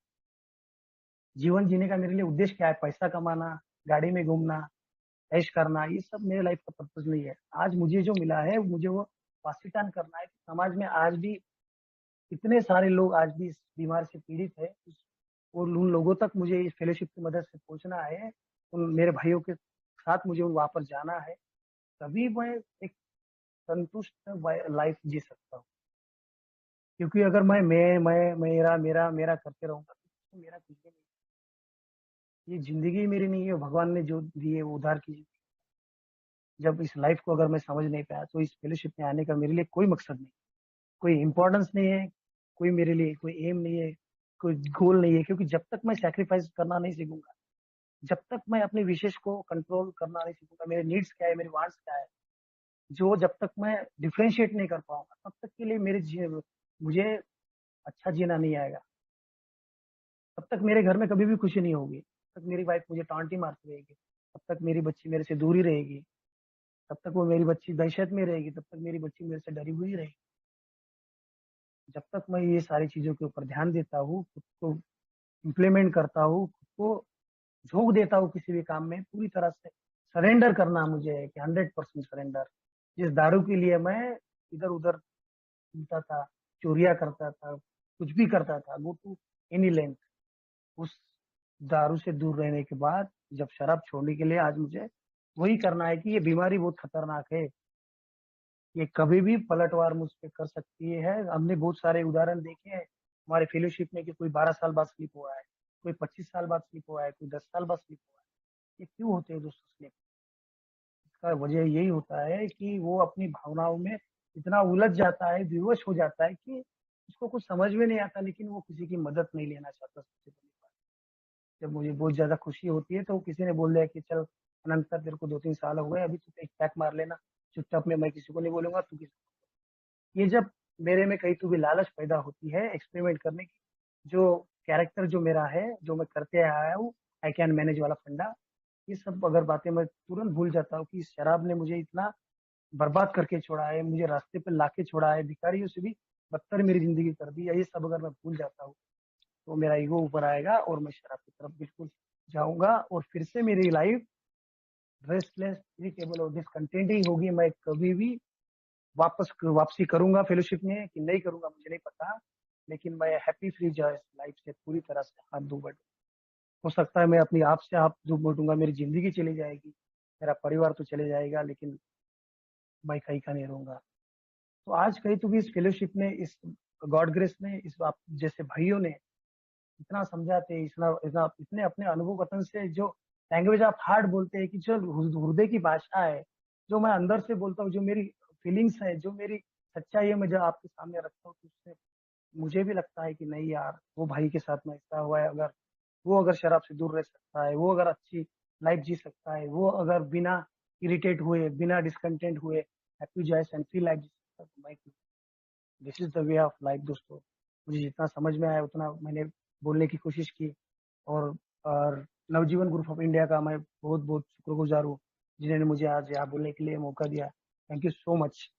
जीवन जीने का मेरे लिए उद्देश्य क्या है। पैसा कमाना, गाड़ी में घूमना, ऐश करना, ये सब मेरे लाइफ का पर्पज नहीं है। आज मुझे जो मिला है मुझे वो पासिटान करना है। समाज में आज भी इतने सारे लोग आज भी इस बीमार से पीड़ित है, और उन लोगों तक मुझे इस फेलोशिप की मदद से पहुंचना है, उन मेरे भाइयों के साथ मुझे वहां पर जाना है, तभी मैं एक संतुष्ट लाइफ जी सकता हूँ। क्योंकि अगर मैं मेरा मेरा मेरा करते रहूंगा तो मेरा कुछ भी नहीं। ये जिंदगी मेरी नहीं है, भगवान ने जो दी है वो उधार की। जब इस लाइफ को अगर मैं समझ नहीं पाया तो इस फेलोशिप में आने का मेरे लिए कोई मकसद नहीं, कोई इंपॉर्टेंस नहीं है, कोई मेरे लिए कोई एम नहीं है, कोई गोल नहीं है। क्योंकि जब तक मैं सैक्रिफाइस करना नहीं सीखूंगा, जब तक मैं अपने विशेष को कंट्रोल करना नहीं सीखूंगा, मेरे नीड्स क्या है, मेरे वांट्स क्या है, जो जब तक मैं डिफरेंशिएट नहीं कर पाऊंगा, तब तक के लिए मुझे अच्छा जीना नहीं आएगा। तब तक मेरे घर में कभी भी खुशी नहीं होगी, तब तक मेरी वाइफ मुझे टांटी मारती रहेगी, तब तक मेरी बच्ची मेरे से दूर ही रहेगी, तब तक वो मेरी बच्ची दहशत में रहेगी, तब तक मेरी बच्ची मेरे से डरी हुई रहेगी। जब तक मैं ये सारी चीजों के ऊपर ध्यान देता हूँ, खुद को इम्प्लीमेंट करता हूँ, खुद को झोंक देता हूँ किसी भी काम में, पूरी तरह से सरेंडर करना मुझे है कि 100% सरेंडर। जिस दारू के लिए मैं इधर उधर पीता था, चोरिया करता था, कुछ भी करता था, गो टू एनी लेंथ, उस दारू से दूर रहने के बाद जब शराब छोड़ने के लिए आज मुझे वही करना है कि ये बीमारी बहुत खतरनाक है, ये कभी भी पलटवार मुझ पे कर सकती है। हमने बहुत सारे उदाहरण देखे हैं हमारे फेलोशिप में कि कोई 12 साल बाद स्लिप हुआ है, कोई 25 साल बाद स्लिप हुआ है, कोई 10 साल बाद स्लिप हुआ है। ये क्यों होते हैं दोस्तों स्लिप? इसका वजह यही होता है कि वो अपनी भावनाओं में इतना उलझ जाता है, विवश हो जाता है कि उसको कुछ समझ में नहीं आता, लेकिन वो किसी की मदद नहीं लेना चाहता। सबसे पहली बात, जब मुझे बहुत ज्यादा खुशी होती है तो किसी ने बोल दिया कि चल अनंत, तेरे को 2-3 साल हो गए, अभी तू एक पैक मार लेना चुपचाप में, मैं किसी को नहीं बोलूंगा, तू किसी। ये जब मेरे में कहीं तो भी लालच पैदा होती है एक्सपेरिमेंट करने की, जो कैरेक्टर जो मेरा है, जो मैं करते आया हूँ, आई कैन मैनेज वाला फंडा, ये सब अगर बातें मैं तुरंत भूल जाता हूँ कि इस शराब ने मुझे इतना बर्बाद करके छोड़ा है, मुझे रास्ते पे लाके छोड़ा है, भिखारियों से भी बदतर मेरी जिंदगी कर दी है, ये सब अगर मैं भूल जाता हूँ तो मेरा ईगो ऊपर आएगा और मैं शराब की तरफ बिल्कुल जाऊंगा, और फिर से मेरी लाइफ रेस्टलेस, इरिटेबल और डिसकंटेंट ही होगी। मैं कभी भी वापसी करूंगा फेलोशिप में कि नहीं करूंगा मुझे नहीं पता, लेकिन मैं हैप्पी फ्री जॉयस लाइफ से पूरी तरह से हाथ धो बैठूं। हो सकता है मैं अपनी आप से हाथ धो बैठूंगा, मेरी जिंदगी चली जाएगी, मेरा परिवार तो चले जाएगा, लेकिन मैं कहीं का नहीं रहूंगा। तो आज कहीं तो भी इस फेलोशिप ने, इस गॉड ग्रेस ने, इस आप जैसे भाइयों ने इतना समझाते, इतना इतना इतने अपने अनुभव कथन से जो लैंग्वेज ऑफ हार्ट बोलते हैं कि जो हृदय की भाषा है, जो मैं अंदर से बोलता हूँ, जो मेरी फीलिंग्स है, जो मेरी सच्चाई है, मैं जब आपके सामने रखता हूँ तो उससे मुझे भी लगता है कि नहीं यार, वो भाई के साथ में ऐसा हुआ है, अगर वो अगर शराब से दूर रह सकता है, वो अगर अच्छी लाइफ जी सकता है, वो अगर बिना इरिटेट हुए, बिना डिसकंटेंट हुए happy joyous and free life जी सकता है, तो मैं, this is the way of life दोस्तों। मुझे जितना समझ में आया उतना मैंने बोलने की कोशिश की, और नवजीवन ग्रुप ऑफ इंडिया का मैं बहुत बहुत शुक्रगुजार हूँ, जिन्होंने मुझे आज यहाँ बोलने के लिए मौका दिया। Thank you so much.